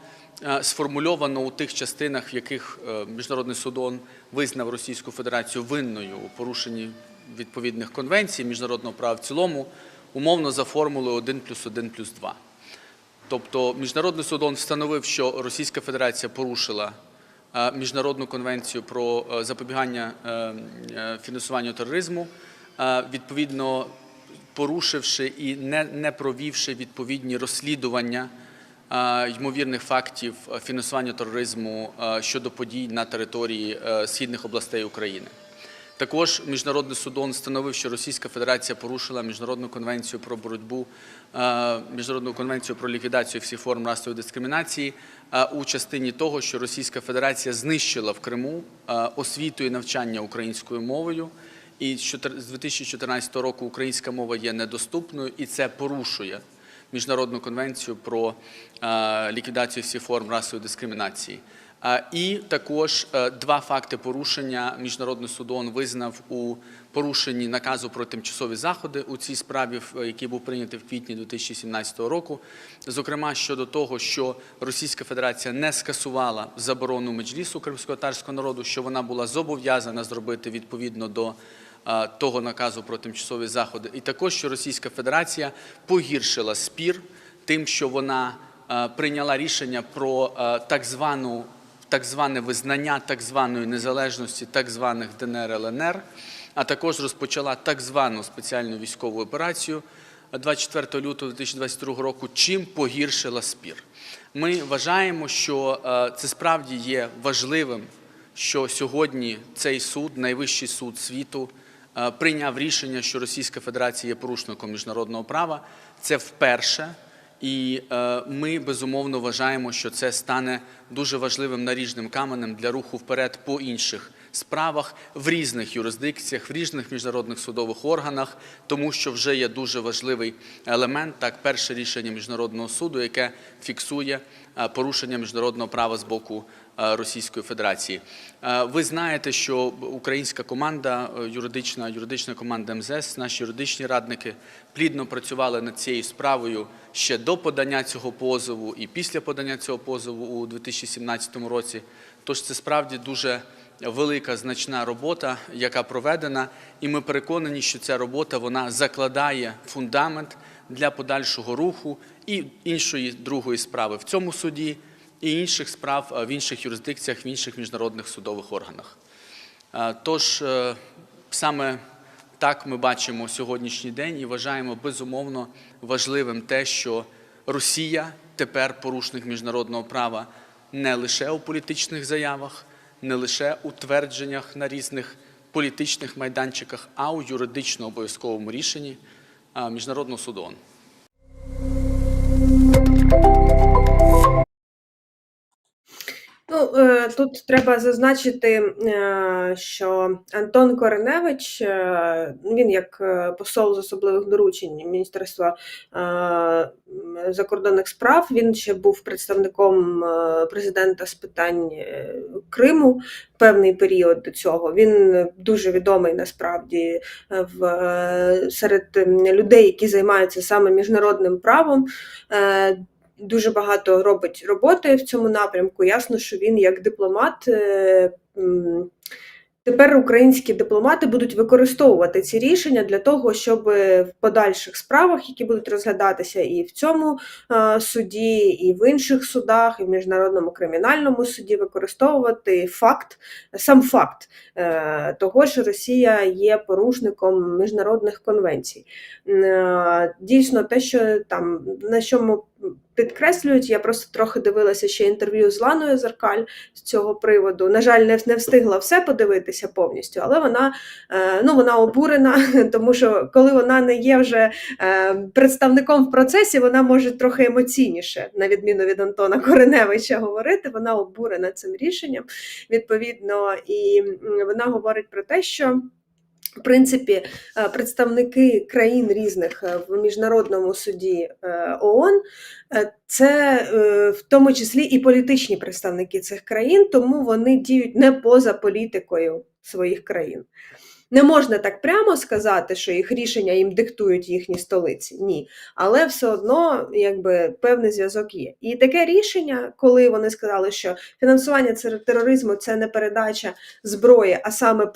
сформульовано у тих частинах, в яких Міжнародний суд ООН визнав Російську Федерацію винною у порушенні відповідних конвенцій міжнародного права в цілому, умовно за формулою 1+1+2. Тобто Міжнародний суд ООН встановив, що Російська Федерація порушила Міжнародну конвенцію про запобігання фінансуванню тероризму, відповідно порушивши і не провівши відповідні розслідування ймовірних фактів фінансування тероризму щодо подій на території східних областей України. Також Міжнародний суд ООН встановив, що Російська Федерація порушила Міжнародну конвенцію про боротьбу, Міжнародну конвенцію про ліквідацію всіх форм расової дискримінації у частині того, що Російська Федерація знищила в Криму освіту і навчання українською мовою, і з 2014 року українська мова є недоступною, і це порушує Міжнародну конвенцію про ліквідацію всіх форм расової дискримінації. І також два факти порушення Міжнародний суд ООН визнав у порушенні наказу про тимчасові заходи у цій справі, який був прийнятий в квітні 2017 року. Зокрема, щодо того, що Російська Федерація не скасувала заборону меджлісу кримськотатарського народу, що вона була зобов'язана зробити відповідно до того наказу про тимчасові заходи. І також, що Російська Федерація погіршила спір тим, що вона прийняла рішення про так зване визнання так званої незалежності так званих ДНР, ЛНР, а також розпочала так звану спеціальну військову операцію 24 лютого 2022 року, чим погіршила спір. Ми вважаємо, що це справді є важливим, що сьогодні цей суд, найвищий суд світу, прийняв рішення, що Російська Федерація є порушником міжнародного права. Це вперше. І ми, безумовно, вважаємо, що це стане дуже важливим наріжним каменем для руху вперед по інших справах в різних юрисдикціях, в різних міжнародних судових органах, тому що вже є дуже важливий елемент, так, перше рішення Міжнародного суду, яке фіксує порушення міжнародного права з боку Російської Федерації. Ви знаєте, що українська команда, юридична команда МЗС, наші юридичні радники плідно працювали над цією справою ще до подання цього позову і після подання цього позову у 2017 році. Тож це справді дуже велика, значна робота, яка проведена, і ми переконані, що ця робота, вона закладає фундамент для подальшого руху і іншої другої справи в цьому суді, і інших справ в інших юрисдикціях, в інших міжнародних судових органах. Тож саме так ми бачимо сьогоднішній день і вважаємо безумовно важливим те, що Росія тепер порушник міжнародного права не лише у політичних заявах, не лише у твердженнях на різних політичних майданчиках, а у юридично обов'язковому рішенні Міжнародного суду ООН. Ну, тут треба зазначити, що Антон Кореневич, він як посол з особливих доручень Міністерства закордонних справ, він ще був представником президента з питань Криму певний період до цього. Він дуже відомий насправді серед людей, які займаються саме міжнародним правом. Дуже багато робить роботи в цьому напрямку. Ясно, що він як дипломат, тепер українські дипломати будуть використовувати ці рішення для того, щоб в подальших справах, які будуть розглядатися і в цьому суді, і в інших судах, і в Міжнародному кримінальному суді, використовувати сам факт того, що Росія є порушником міжнародних конвенцій. Дійсно, те, що там, на чому підкреслюють, я просто трохи дивилася ще інтерв'ю з Ланою Зеркаль з цього приводу. На жаль, не встигла все подивитися повністю, але вона обурена, тому що коли вона не є вже представником в процесі, вона може трохи емоційніше, на відміну від Антона Кореневича, говорити. Вона обурена цим рішенням, відповідно, і вона говорить про те, що в принципі, представники країн різних в Міжнародному суді ООН – це в тому числі і політичні представники цих країн, тому вони діють не поза політикою своїх країн. Не можна так прямо сказати, що їх рішення їм диктують їхні столиці. Ні. Але все одно певний зв'язок є. І таке рішення, коли вони сказали, що фінансування тероризму – це не передача зброї, а саме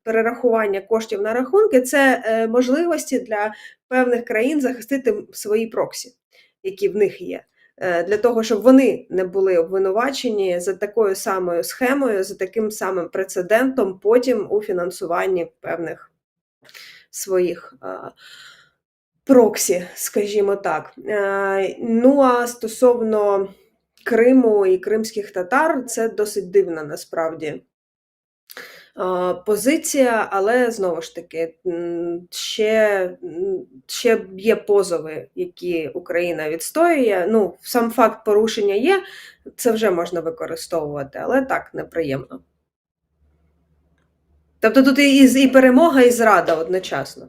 перерахування коштів на рахунки, це можливості для певних країн захистити свої проксі, які в них є. Для того, щоб вони не були обвинувачені за такою самою схемою, за таким самим прецедентом потім у фінансуванні певних своїх проксі, скажімо так. Ну, а стосовно Криму і кримських татар, це досить дивна насправді позиція, але знову ж таки ще є позови, які Україна відстоює. Ну, сам факт порушення є, це вже можна використовувати, але так, неприємно. Тобто тут і перемога, і зрада одночасно.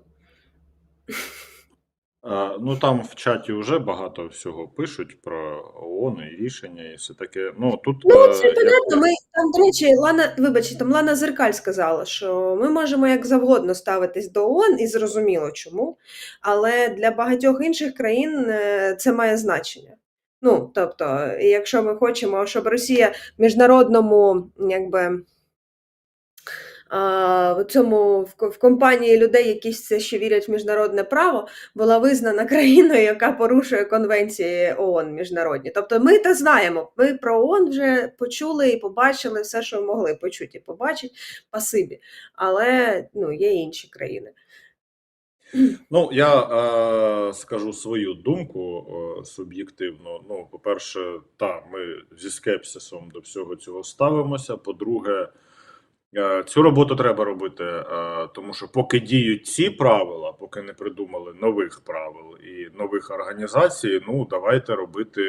Ну, там в чаті вже багато всього пишуть про ООН і рішення, і все таке. Це понятно. Там, до речі, Лана Зеркаль сказала, що ми можемо як завгодно ставитись до ООН, і зрозуміло чому, але для багатьох інших країн це має значення. Ну, тобто, якщо ми хочемо, щоб Росія в міжнародному, в компанії людей, які все ще вірять в міжнародне право, була визнана країною, яка порушує конвенції ООН міжнародні. Тобто ми це знаємо, ми про ООН вже почули і побачили все, що могли почути і побачити, спасибі. Але є інші країни. Ну, я скажу свою думку суб'єктивно. Ну, по-перше, ми зі скепсисом до всього цього ставимося. По-друге, цю роботу треба робити, тому що поки діють ці правила, поки не придумали нових правил і нових організацій, давайте робити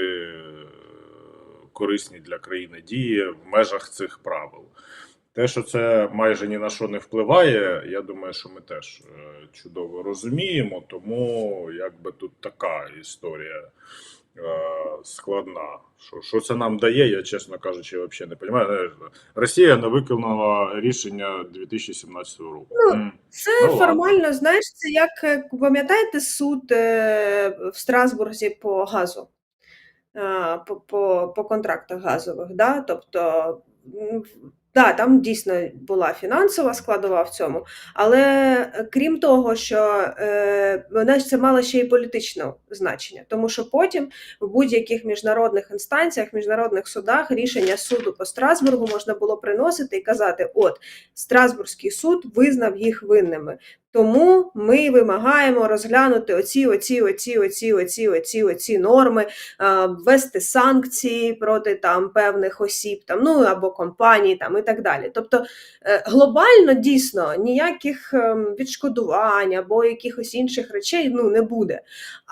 корисні для країни дії в межах цих правил. Те, що це майже ні на що не впливає, я думаю, що ми теж чудово розуміємо, тому тут така історія складна. Що це нам дає, я, чесно кажучи, взагалі не розумію. Росія не виконала рішення 2017 року. Це формально, знаєш, це як, пам'ятаєте, суд в Страсбурзі по газу, по контрактах газових, да? Тобто Да, там дійсно була фінансова складова в цьому, але крім того, що вона ж це мала ще й політичне значення, тому що потім в будь-яких міжнародних інстанціях, міжнародних судах рішення суду по Страсбургу можна було приносити і казати: от, Страсбурзький суд визнав їх винними, тому ми вимагаємо розглянути оці норми, ввести санкції проти там певних осіб, там, ну або компаній, там і так далі. Тобто глобально дійсно ніяких відшкодувань або якихось інших речей ну не буде.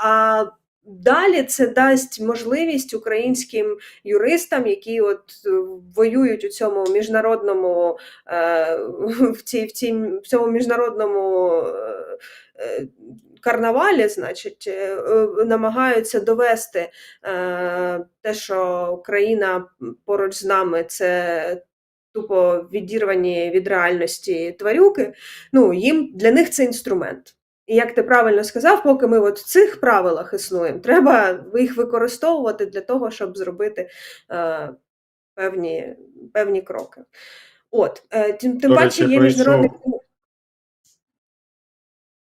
А далі це дасть можливість українським юристам, які от воюють у цьому міжнародному в цьому міжнародному карнавалі, значить, намагаються довести те, що Україна поруч з нами це тупо відірвані від реальності тварюки, ну, для них це інструмент. І як ти правильно сказав, поки ми от в цих правилах існуємо, треба їх використовувати для того, щоб зробити певні кроки. От, тим паче є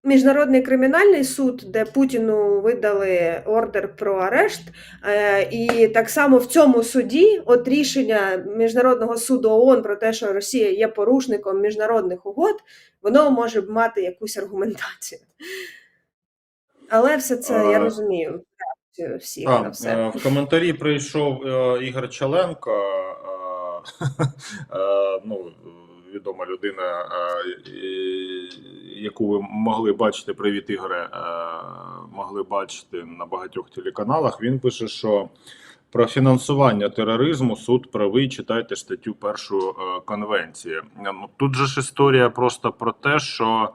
Міжнародний кримінальний суд, де Путіну видали ордер про арешт, і так само в цьому суді от рішення Міжнародного суду ООН про те, що Росія є порушником міжнародних угод, воно може мати якусь аргументацію. Але все це, я розумію, всіх на все. В коментарі прийшов Ігор Чаленко, ну, відома людина, яку ви могли бачити, привіт, Ігоре, могли бачити на багатьох телеканалах. Він пише, що про фінансування тероризму суд правий, читайте статтю 1 Конвенції. Тут же ж історія просто про те, що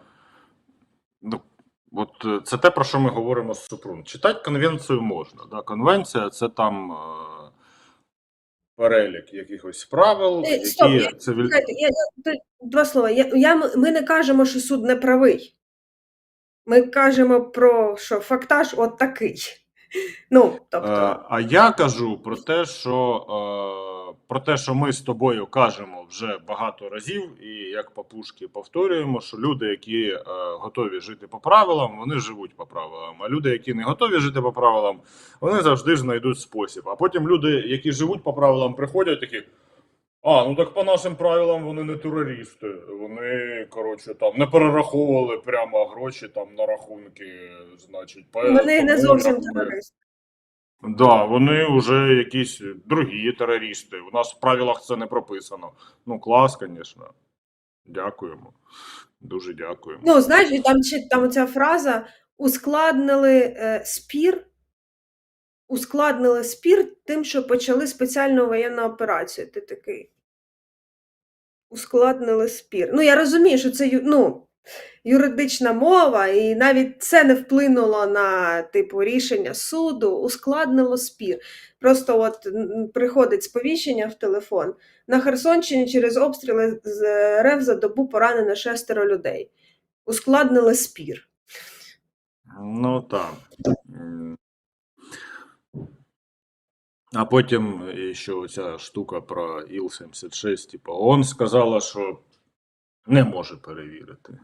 от це те, про що ми говоримо з Супрун. Читати конвенцію можна. Да? Конвенція – це там перелік якихось правил, Стоп, які... Два слова. Ми не кажемо, що суд не правий. Ми кажемо про, що фактаж от такий. Ну, тобто... А я кажу про те, що ми з тобою кажемо вже багато разів, і як папушки повторюємо, що люди, які готові жити по правилам, вони живуть по правилам. А люди, які не готові жити по правилам, вони завжди знайдуть спосіб. А потім люди, які живуть по правилам, приходять такі: ну так по нашим правилам вони не терористи. Вони, коротше, там не перераховували прямо гроші там на рахунки, значить, вони не зовсім терористи. Да, вони вже якісь другі терористи. У нас в правилах це не прописано. Ну, клас, звісно. Дякуємо. Дуже дякуємо. Ну, знаєш, там ця фраза ускладнили спір тим, що почали спеціальну воєнну операцію. Ти такий. Ускладнили спір. Ну, я розумію, що це, юридична мова, і навіть це не вплинуло на, типу, рішення суду, ускладнило спір. Просто от приходить сповіщення в телефон. На Херсонщині через обстріли з РФ за добу поранено 6 людей. Ускладнили спір. Ну, так. А потім ще оця штука про Іл-76, типу, ООН сказала, що не може перевірити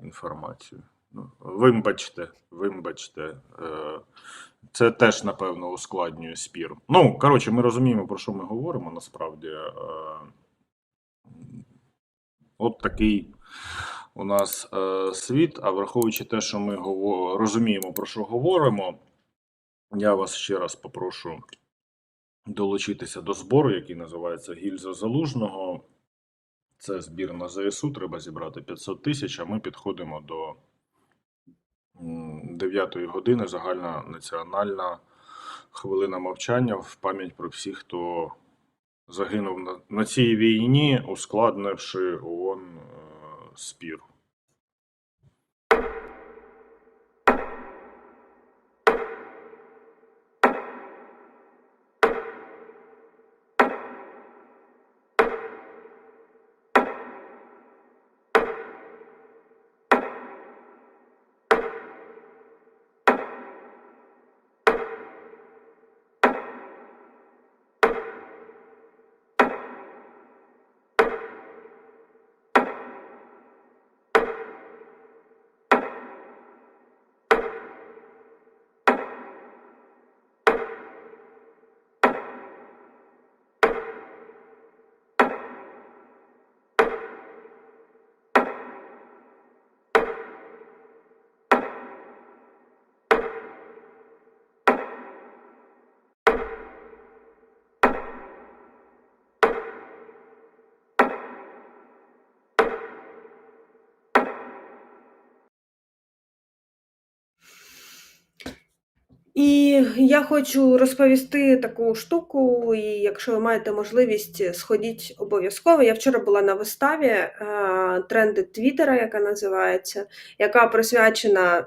інформацію. Ну, вибачте. Це теж, напевно, ускладнює спір. Ну, коротше, ми розуміємо, про що ми говоримо, насправді. От такий у нас світ, а враховуючи те, що ми розуміємо, про що говоримо, я вас ще раз попрошу долучитися до збору, який називається «Гільза Залужного». Це збір на ЗСУ, треба зібрати 500 тисяч, а ми підходимо до 9-ї години, загальна національна хвилина мовчання в пам'ять про всіх, хто загинув на цій війні, ускладнивши ООН спір. І я хочу розповісти таку штуку, і якщо ви маєте можливість, сходіть обов'язково. Я вчора була на виставі «Тренди Твіттера», яка називається, яка присвячена,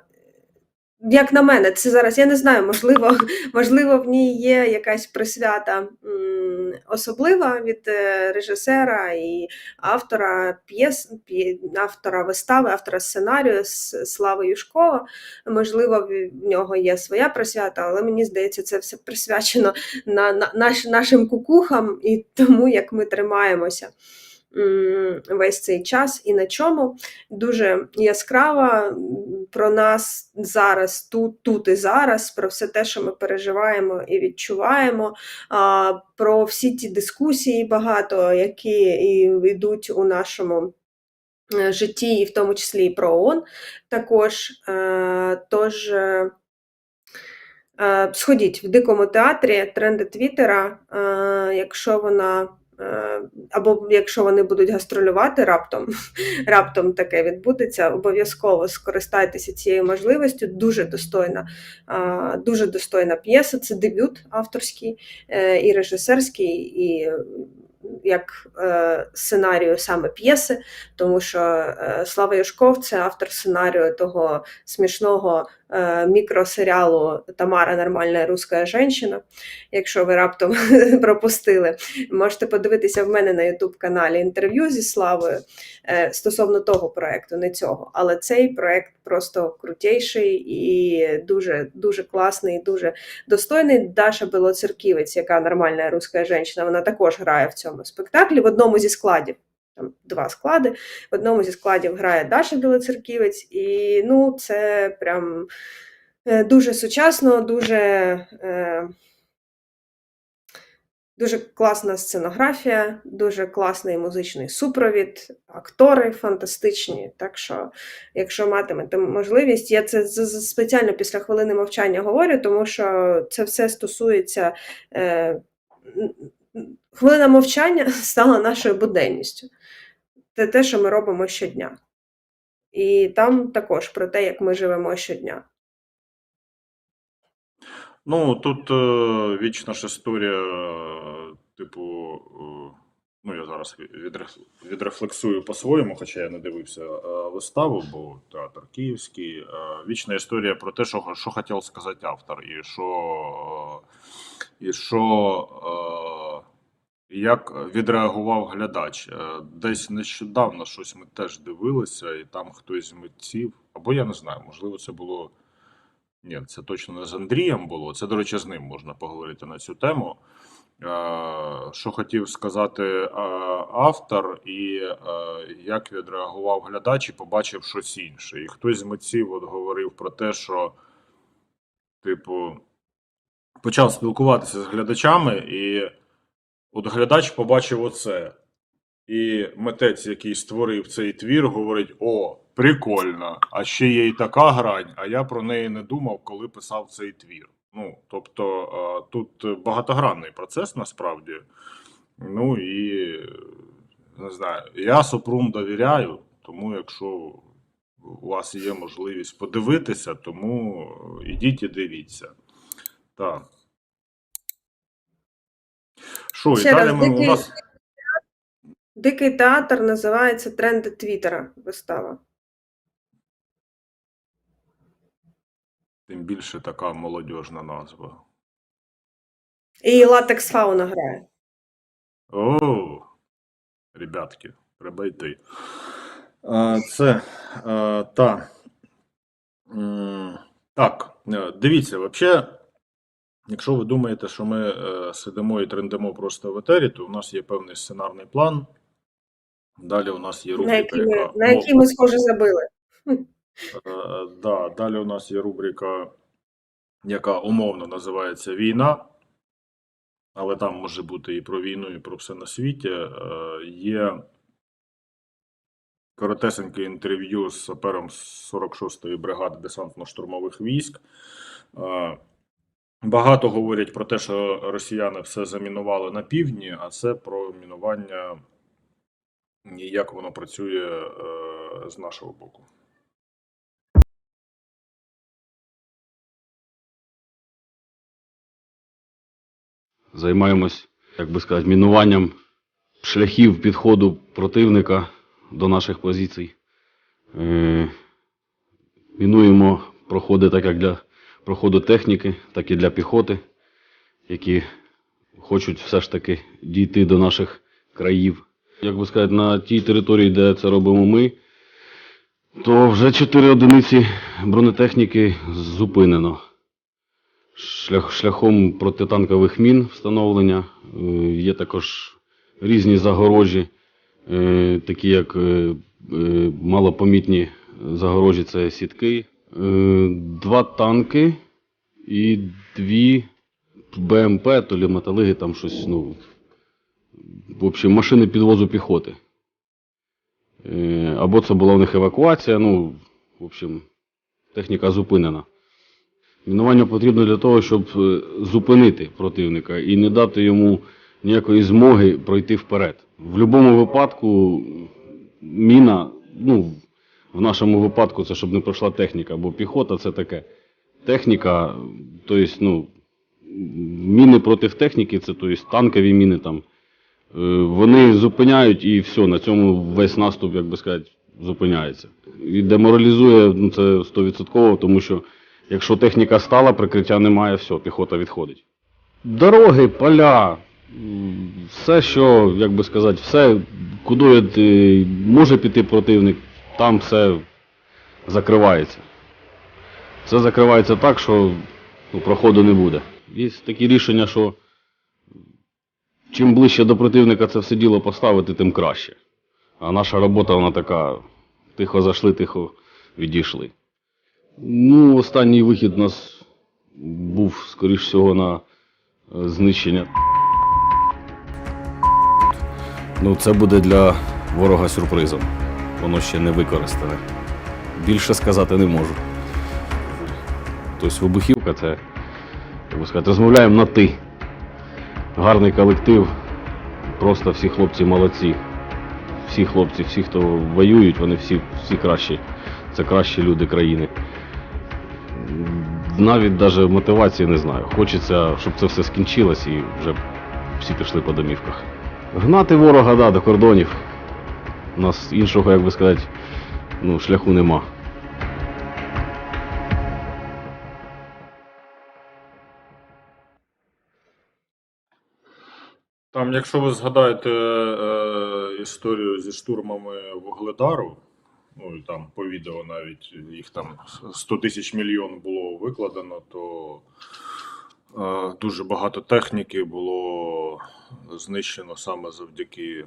як на мене, це зараз, я не знаю, можливо, в ній є якась присвята особлива від режисера і автора автора вистави, автора сценарію Слави Юшкова. Можливо, в нього є своя присвята, але мені здається, це все присвячено нашим кукухам і тому, як ми тримаємося весь цей час і на чому. Дуже яскрава про нас зараз, тут і зараз, про все те, що ми переживаємо і відчуваємо, про всі ті дискусії багато, які йдуть у нашому житті, і в тому числі і про ООН також. Тож сходіть в Дикому театрі «Тренди Твіттера», якщо вона або якщо вони будуть гастролювати раптом таке відбудеться, обов'язково скористайтеся цією можливістю. Дуже достойна п'єса, це дебют авторський і режисерський, і як сценарію саме п'єси, тому що Слава Юшков – це автор сценарію того смішного мікросеріалу «Тамара, нормальна русская женщина». Якщо ви раптом пропустили, можете подивитися в мене на YouTube-каналі інтерв'ю зі Славою стосовно того проєкту, не цього. Але цей проєкт просто крутейший і дуже, дуже класний, дуже достойний. Даша Білоцерківець, яка нормальна русская женщина, вона також грає в цьому спектаклі в одному зі складів. Там 2 склади. В одному зі складів грає Даша Білоцерківець, і це прям дуже сучасно, дуже класна сценографія, дуже класний музичний супровід, актори фантастичні. Так що, якщо матимете можливість, я це спеціально після хвилини мовчання говорю, тому що це все стосується... Хвилина мовчання стала нашою буденністю. Це те, що ми робимо щодня. І там також про те, як ми живемо щодня. Тут вічна ж історія, типу, я зараз відрефлексую по-своєму, хоча я не дивився виставу, бо театр київський. Вічна історія про те, що хотів сказати автор, як відреагував глядач. Десь нещодавно щось ми теж дивилися, і там хтось з митців, або я не знаю, можливо, це було... Ні, це точно не з Андрієм було, це, до речі, з ним можна поговорити на цю тему. Що хотів сказати автор, і як відреагував глядач і побачив щось інше. І хтось з митців говорив про те, що, типу, почав спілкуватися з глядачами, і от глядач побачив оце. І митець, який створив цей твір, говорить: о, прикольно, а ще є і така грань, а я про неї не думав, коли писав цей твір. Тобто, тут багатогранний процес, насправді. І, не знаю, я Супрун довіряю, тому якщо у вас є можливість подивитися, тому ідіть і дивіться. Так. Що, і далі ми у вас... Дикий театр називається «Тренди Твіттера» вистава. Тим більше така молодіжна назва. І Латекс Фауна грає. О, ребятки, треба йти. Так, дивіться, взагалі, якщо ви думаєте, що ми сидимо і трендимо просто в етері, то у нас є певний сценарний план. Далі у нас є рубрика, на який ми, схоже, забили. Далі у нас є рубрика, яка умовно називається «Війна», але там може бути і про війну, і про все на світі. Є коротесеньке інтерв'ю з сапером 46-ї бригади десантно-штурмових військ. Багато говорять про те, що росіяни все замінували на півдні, а це про мінування і як воно працює з нашого боку. Займаємось, як би сказати, мінуванням шляхів підходу противника до наших позицій. Мінуємо проходи так як для проходу техніки, так і для піхоти, які хочуть все ж таки дійти до наших країв. Як би сказати, на тій території, де це робимо ми, то вже 4 одиниці бронетехніки зупинено. Шляхом протитанкових мін встановлення. Є також різні загорожі, такі як малопомітні загорожі, це сітки. 2 танки і 2 БМП, то лі металиги, там щось, в общем, машини підвозу піхоти. Або це була у них евакуація, в общем, техніка зупинена. Мінування потрібно для того, щоб зупинити противника і не дати йому ніякої змоги пройти вперед. В будь-якому випадку міна, в нашому випадку це щоб не пройшла техніка, бо піхота це таке. Техніка, тобто, міни проти техніки, це тобто, танкові міни там. Вони зупиняють і все, на цьому весь наступ, як би сказати, зупиняється. І деморалізує це 100%, тому що якщо техніка стала, прикриття немає, все, піхота відходить. Дороги, поля, все, що, як би сказати, все, куди може піти противник, там все закривається. Це закривається так, що проходу не буде. Є такі рішення, що чим ближче до противника це все діло поставити, тим краще. А наша робота, вона така, тихо зайшли, тихо відійшли. Останній вихід у нас був, скоріш всього, на знищення. Це буде для ворога сюрпризом. Воно ще не використане. Більше сказати не можу. Тобто вибухівка це, як би сказати, розмовляємо на «ти». Гарний колектив, просто всі хлопці молодці. Всі хлопці, всі, хто воюють, вони всі кращі. Це кращі люди країни. Навіть мотивації не знаю. Хочеться, щоб це все скінчилось і вже всі пішли по домівках. Гнати ворога, до кордонів. У нас іншого, як би сказати, шляху нема. Там, якщо ви згадаєте історію зі штурмами Вугледару, і там по відео навіть їх там 100 тисяч мільйон було викладено, то дуже багато техніки було знищено саме завдяки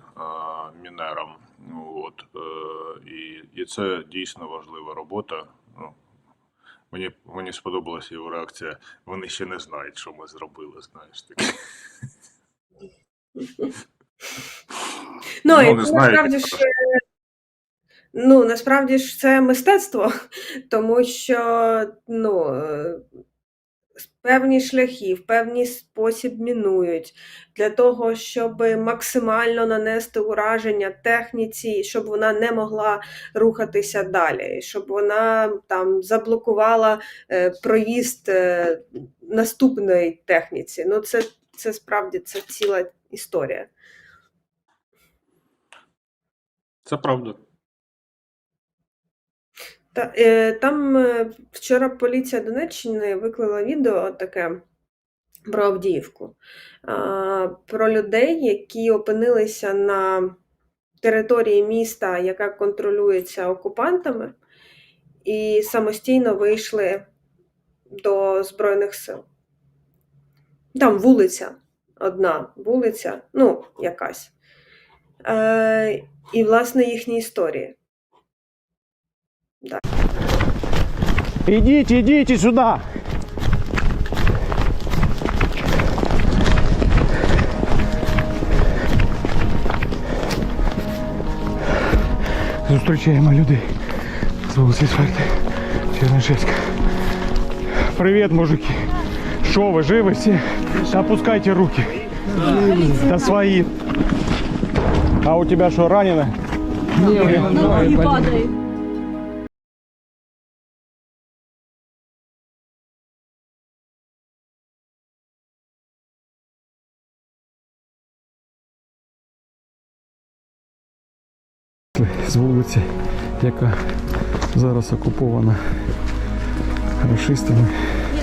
мінерам. І це дійсно важлива робота. Мені сподобалася його реакція. Вони ще не знають, що ми зробили, знаєш таке. Насправді ж це мистецтво, тому що певні шляхи, в певний спосіб мінують для того, щоб максимально нанести ураження техніці, щоб вона не могла рухатися далі, щоб вона там заблокувала проїзд наступної техніці. Це справді це ціла історія. Це правда. Там вчора поліція Донеччини виклала відео таке про Авдіївку, про людей, які опинилися на території міста, яка контролюється окупантами, і самостійно вийшли до Збройних сил. Там вулиця, одна вулиця, якась. І, власне, їхні історії. Да. Идите сюда! Зустрічаємо людей з вулиці Сфальти, Чернышевська. Привіт, мужики! Що ви, живі всі? Опускайте руки. Да свои. А у тебя что, ранено? На ноги падає. З вулиці, яка зараз окупована рашистами.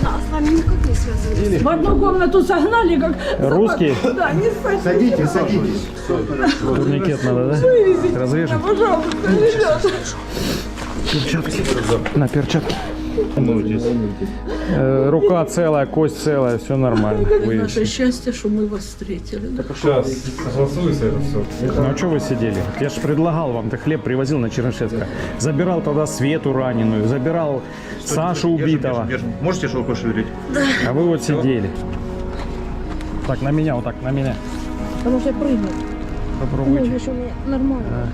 С нами никак не связывались. В одну комнату загнали, как... Русские? Да, не садитесь. Садитесь. Турникет надо, да? Вывезите. Разрежем? Пожалуйста, ребята. Перчатки. На перчатки. Рука целая, кость целая, все нормально. Наше счастье, что мы вас встретили. Сейчас согласуется это все. Ну а что вы сидели? Я же предлагал вам, ты хлеб привозил на Чернышевска. Забирал тогда Свету раненую, забирал Сашу убитого. Можете что пошевелить? Да. А вы вот сидели. Так, на меня, вот так, на меня. Потому что прыгнуть. Попробуйте. Ну, еще у меня нормально.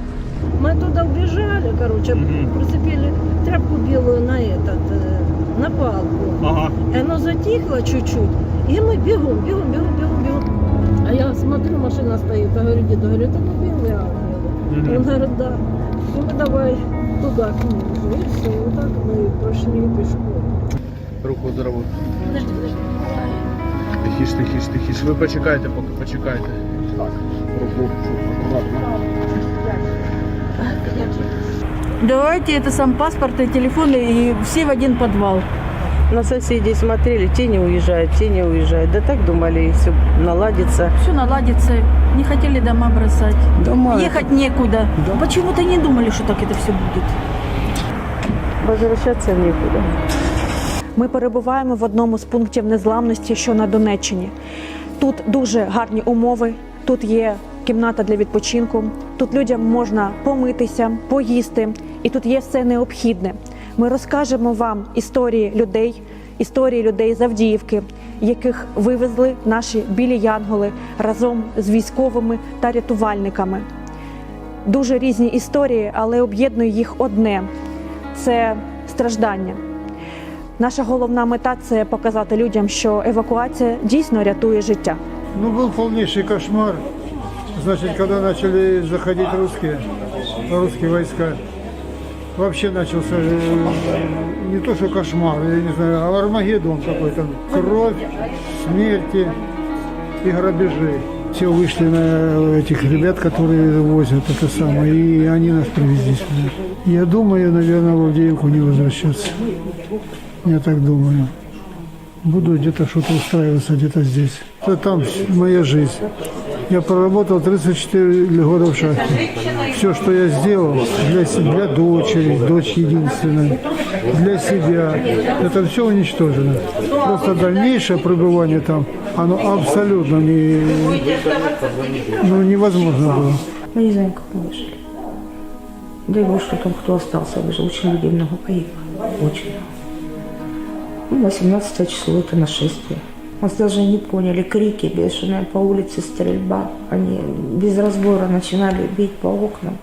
Мы туда убежали, короче, прицепили тряпку белую на на палку. Ага. И оно затихло чуть-чуть. И мы бегом. А я смотрю, машина стоит. Я говорю, деда, говорю, это не белый ангел. Он говорит, да. Ну давай туда к ним. И все, вот так мы прошли пешком. Руку здорову. Подожди. Тихіше. Ви почекайте, поки почекайте. Так, руку акуратно. Давайте это сам паспорт и телефон, и все в один подвал. На соседей смотрели, те не уезжают. Да так думали, и все наладится. Все наладится. Не хотели дома бросать. Ехать некуда. Почему-то не думали, что так это все будет. Возвращаться в некуда. Ми перебуваємо в одному з пунктів незламності, що на Донеччині. Тут дуже гарні умови, тут є кімната для відпочинку, тут людям можна помитися, поїсти, і тут є все необхідне. Ми розкажемо вам історії людей з Авдіївки, яких вивезли наші білі янголи разом з військовими та рятувальниками. Дуже різні історії, але об'єднує їх одне – це страждання. Наша головна мета – це показати людям, що евакуація дійсно рятує життя. Ну, был полнейший кошмар. Значит, когда начали заходить русские войска, вообще начался не то что кошмар, я не знаю, а Армагеддон какой-то. Кровь, смерти и грабежи. Все вышли на этих ребят, которые возят это самое, и они нас привезли сюда. Я думаю, наверное, в Авдеевку не возвращаться. Я так думаю. Буду где-то что-то устраиваться, где-то здесь. Это там моя жизнь. Я проработал 34 года в шахте. Все, что я сделал для дочери, дочь единственная, для себя, это все уничтожено. Просто дальнейшее пребывание там, оно абсолютно невозможно было. Мы не знаем, как мы выжили. Дай Бог, что там кто остался выжил. Очень людей много погибло. Очень много. 18 число это нашествие. Мы даже не поняли, крики бешеные по улице, стрельба. Они без разбора начинали бить по окнам.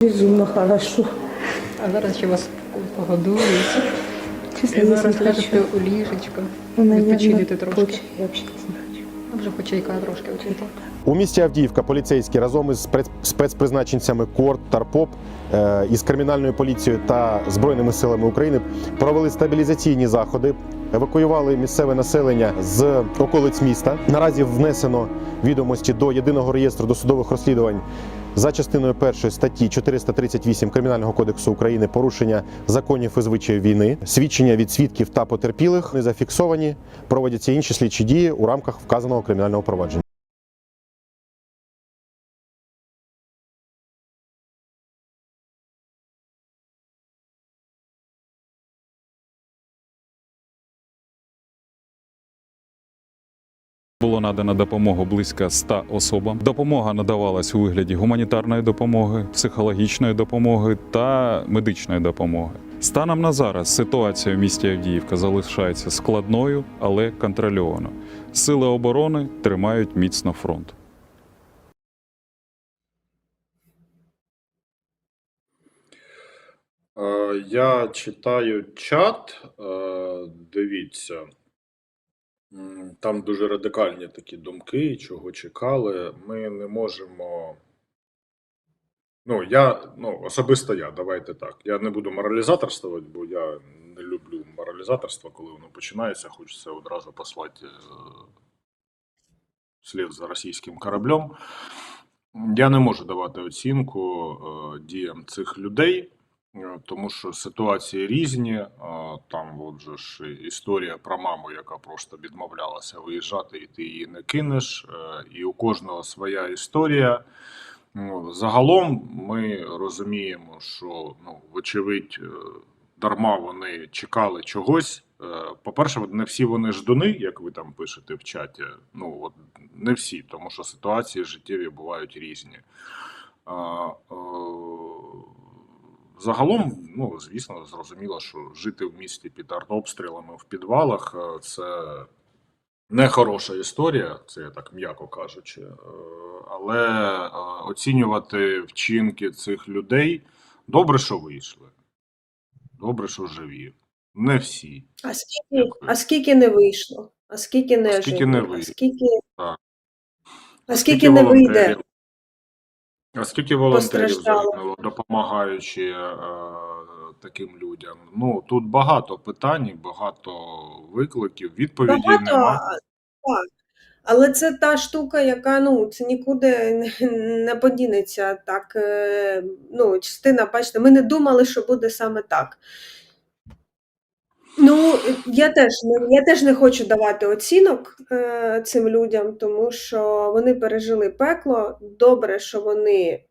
Безумно хорошо. А зараз ще вас погодують. Честно, І я зараз не хочу. ляжете у ліжечко. Ну, наверное, Відпочинете трошки. Я вообще не хочу. А вже по чайка трошки вчити. У місті Авдіївка поліцейські разом із спецпризначенцями КОРД, ТАРПОП, із кримінальною поліцією та Збройними силами України провели стабілізаційні заходи, евакуювали місцеве населення з околиць міста. Наразі внесено відомості до Єдиного реєстру досудових розслідувань за частиною 1 статті 438 Кримінального кодексу України порушення законів і звичаїв війни. Свідчення від свідків та потерпілих не зафіксовані, проводяться інші слідчі дії у рамках вказаного кримінального провадження. Було надано допомогу близько 100 особам. Допомога надавалась у вигляді гуманітарної допомоги, психологічної допомоги та медичної допомоги. Станом на зараз ситуація в місті Авдіївка залишається складною, але контрольованою. Сили оборони тримають міцно фронт. Я читаю чат, дивіться. Там дуже радикальні такі думки, чого чекали. Ми не можемо. Особисто я, давайте так. Я не буду моралізаторствувати, бо я не люблю моралізаторство, коли воно починається, хочеться одразу послати вслід за російським кораблем. Я не можу давати оцінку діям цих людей. Тому що ситуації різні, там от же ж історія про маму, яка просто відмовлялася виїжджати, і ти її не кинеш, і у кожного своя історія. Загалом ми розуміємо, що, вочевидь, дарма вони чекали чогось. По-перше, не всі вони ждуни, як ви там пишете в чаті, не всі, тому що ситуації життєві бувають різні. Загалом, звісно, зрозуміло, що жити в місті під артобстрілами в підвалах – це не хороша історія, це я так м'яко кажучи, але оцінювати вчинки цих людей – добре, що вийшли, добре, що живі, не всі. А скільки не вийшло? А скільки не живі? не вийшло? А скільки не вийде? А скільки волонтерів Постраждало. загинуло, допомагаючи таким людям? Тут багато питань, багато викликів, відповідей нема. Так. Але це та штука, яка, це нікуди не подінеться. Так, частина, бачите, ми не думали, що буде саме так. Я теж не хочу давати оцінок цим людям, тому що вони пережили пекло. Добре, що вони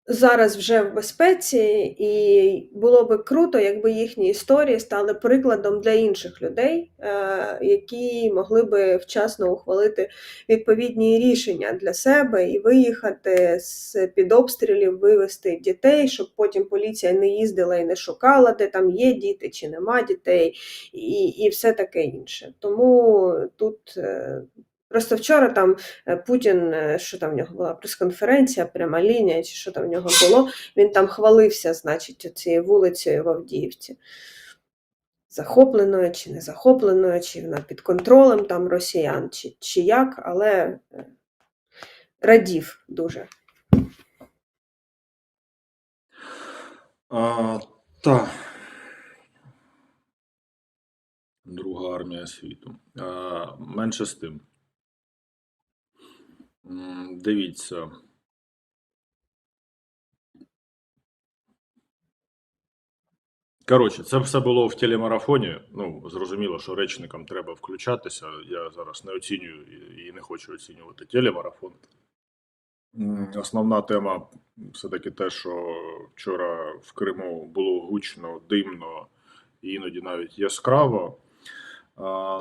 зараз вже в безпеці, і було би круто, якби їхні історії стали прикладом для інших людей, які могли би вчасно ухвалити відповідні рішення для себе і виїхати з-під обстрілів, вивезти дітей, щоб потім поліція не їздила і не шукала, де там є діти чи нема дітей, і все таке інше. Тому тут... Просто вчора там Путін, що там в нього була прес-конференція, пряма лінія, чи що там в нього було, він там хвалився, значить, цією вулицею в Авдіївці. Захопленою чи не захопленою, чи вона під контролем там росіян, чи як, але радів дуже. Так. Друга армія світу. Менше з тим. Дивіться. Коротше, це все було в телемарафоні. Зрозуміло, що речникам треба включатися. Я зараз не оцінюю і не хочу оцінювати телемарафон. Основна тема все-таки те, що вчора в Криму було гучно, димно і іноді навіть яскраво.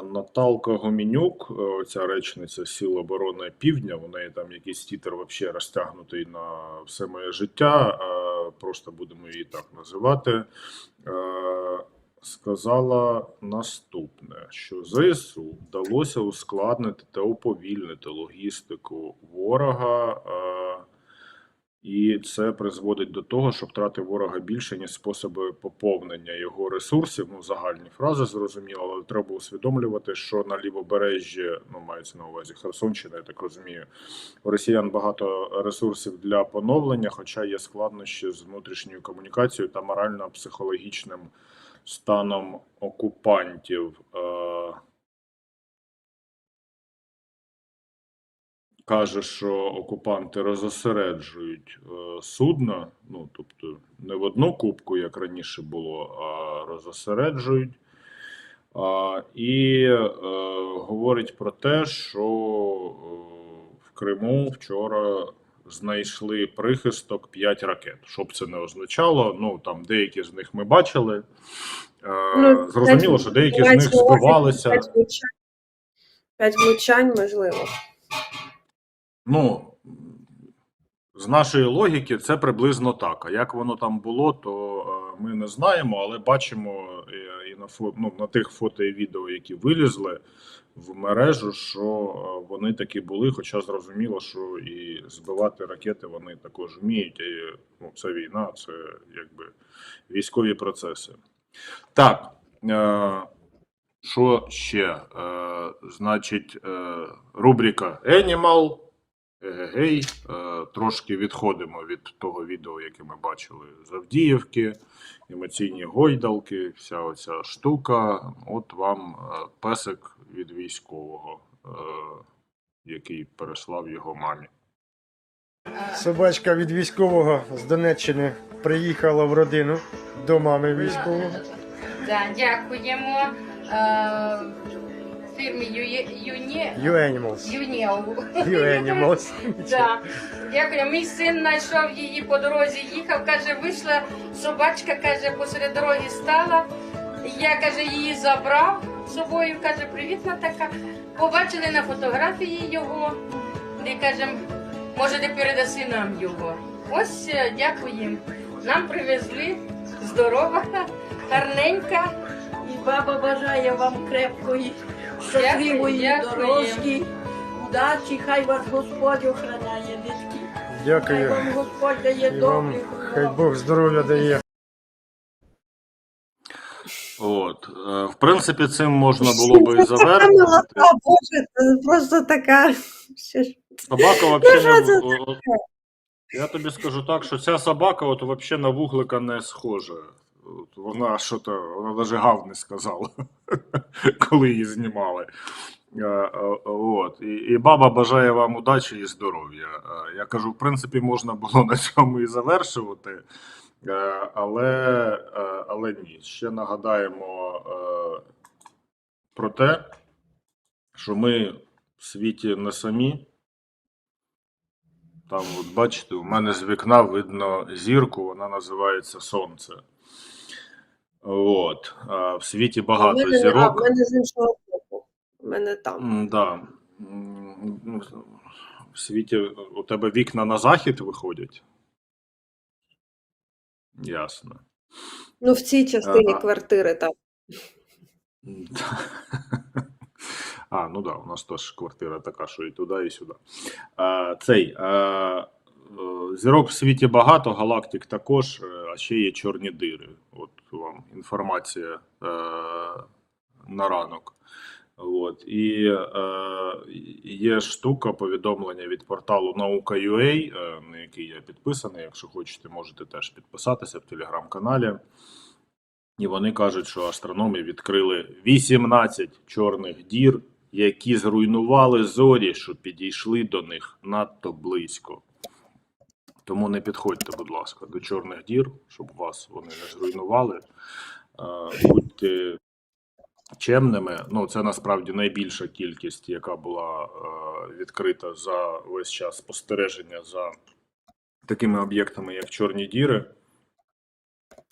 Наталка Гуменюк, ця речниця Сил оборони Півдня, у неї там якийсь титр взагалі розтягнутий на все моє життя, просто будемо її так називати, сказала наступне, що ЗСУ вдалося ускладнити та уповільнити логістику ворога І це призводить до того, що втрати ворога більше, ніж способи поповнення його ресурсів. Ну, загальні фрази зрозуміло, але треба усвідомлювати, що на лівобережжі, ну, мається на увазі Херсонщина, я так розумію, у росіян багато ресурсів для поновлення, хоча є складнощі з внутрішньою комунікацією та морально-психологічним станом окупантів. Каже, що окупанти розосереджують судна, ну, тобто не в одну купку, як раніше було, а розосереджують. І говорить про те, що в Криму вчора знайшли прихисток 5 ракет. Що б це не означало, ну, там деякі з них ми бачили. Зрозуміло, що деякі з них збивалися. 5 влучань, можливо. Ну, з нашої логіки це приблизно так. А як воно там було, то ми не знаємо, але бачимо і на тих фото і відео, які вилізли в мережу, що вони такі були, хоча зрозуміло, що і збивати ракети вони також вміють. І, ну, це війна, це якби військові процеси. Так, що ще? Значить, рубрика Animal. Егегей, трошки відходимо від того відео, яке ми бачили з Авдіївки, емоційні гойдалки, вся оця штука. От вам песик від військового, який переслав його мамі. Собачка від військового з Донеччини приїхала в родину до мами військового. Да, дякуємо. Фірмі U-Animals. U-Animals. Да. Дякую. Мій син знайшов її по дорозі, їхав, каже, вийшла собачка, каже, посеред дороги стала. Я, каже, її забрав з собою, каже, привітна така. Побачили на фотографії його, і каже, може, ти передаси нам його. Ось, дякуємо. Нам привезли, здорова, гарненька. І баба бажає вам крепкої, щасливої дорожки, удачі, хай вас Господь охороняє, дітки. Дякую. Хай вам Господь дає І вам добрих. хай Бог здоров'я дає. От, в принципі, цим можна було би і завершити. Боже, це просто така... Собака взагалі не... Я тобі скажу так, що ця собака от взагалі на вуглика не схожа. От вона вона навіть гав не сказала, коли її знімали. От. І баба бажає вам удачі і здоров'я. Я кажу, в принципі, можна було на цьому і завершувати, але ні. Ще нагадаємо про те, що ми в світі не самі. Там, от бачите, у мене з вікна видно зірку, вона називається Сонце. От. В світі багато зірок. У мене з іншого боку. У мене там. Да. В світі у тебе вікна на захід виходять? Ясно. Ну, в цій частині квартири, так. Ну да, у нас теж квартира така, що і туди, і сюди. Зірок в світі багато, галактик також, а ще є чорні дири. От вам інформація на ранок. От. І є штука, повідомлення від порталу Наука.ua, на який я підписаний. Якщо хочете, можете теж підписатися в телеграм-каналі. І вони кажуть, що астрономи відкрили 18 чорних дір, які зруйнували зорі, що підійшли до них надто близько. Тому не підходьте, будь ласка, до чорних дір, щоб вас вони не зруйнували. Будьте чемними. Ну, це насправді найбільша кількість, яка була відкрита за весь час спостереження за такими об'єктами, як чорні діри.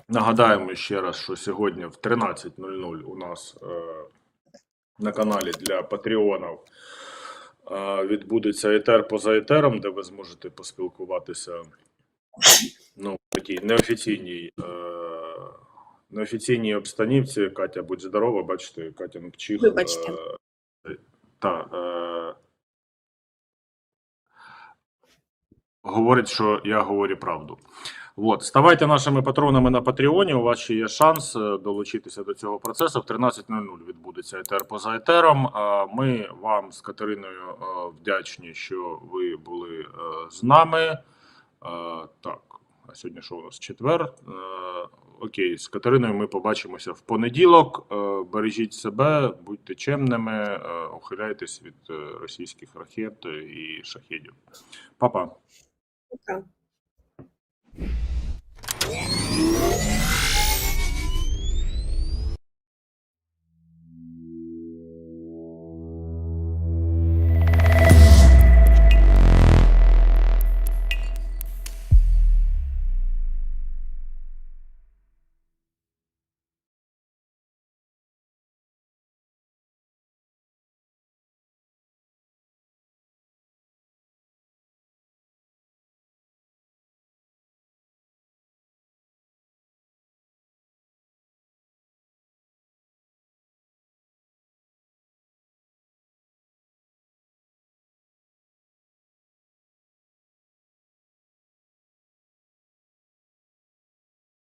Нагадаємо ще раз, що сьогодні в 13:00 у нас на каналі для патреонів відбудеться етер поза етером, де ви зможете поспілкуватися в такій неофіційній обстанівці. Катя, будь здорова, бачите, Катя Пчих. Вибачте. говорить, що я говорю правду. От, ставайте нашими патронами на Патреоні, у вас ще є шанс долучитися до цього процесу. В 13:00 відбудеться етер поза етером. Ми вам з Катериною вдячні, що ви були з нами. Так, а сьогодні що у нас? Четвер. Окей, з Катериною ми побачимося в понеділок. Бережіть себе, будьте чемними, ухиляйтесь від російських ракет і шахедів. Па-па. Пока.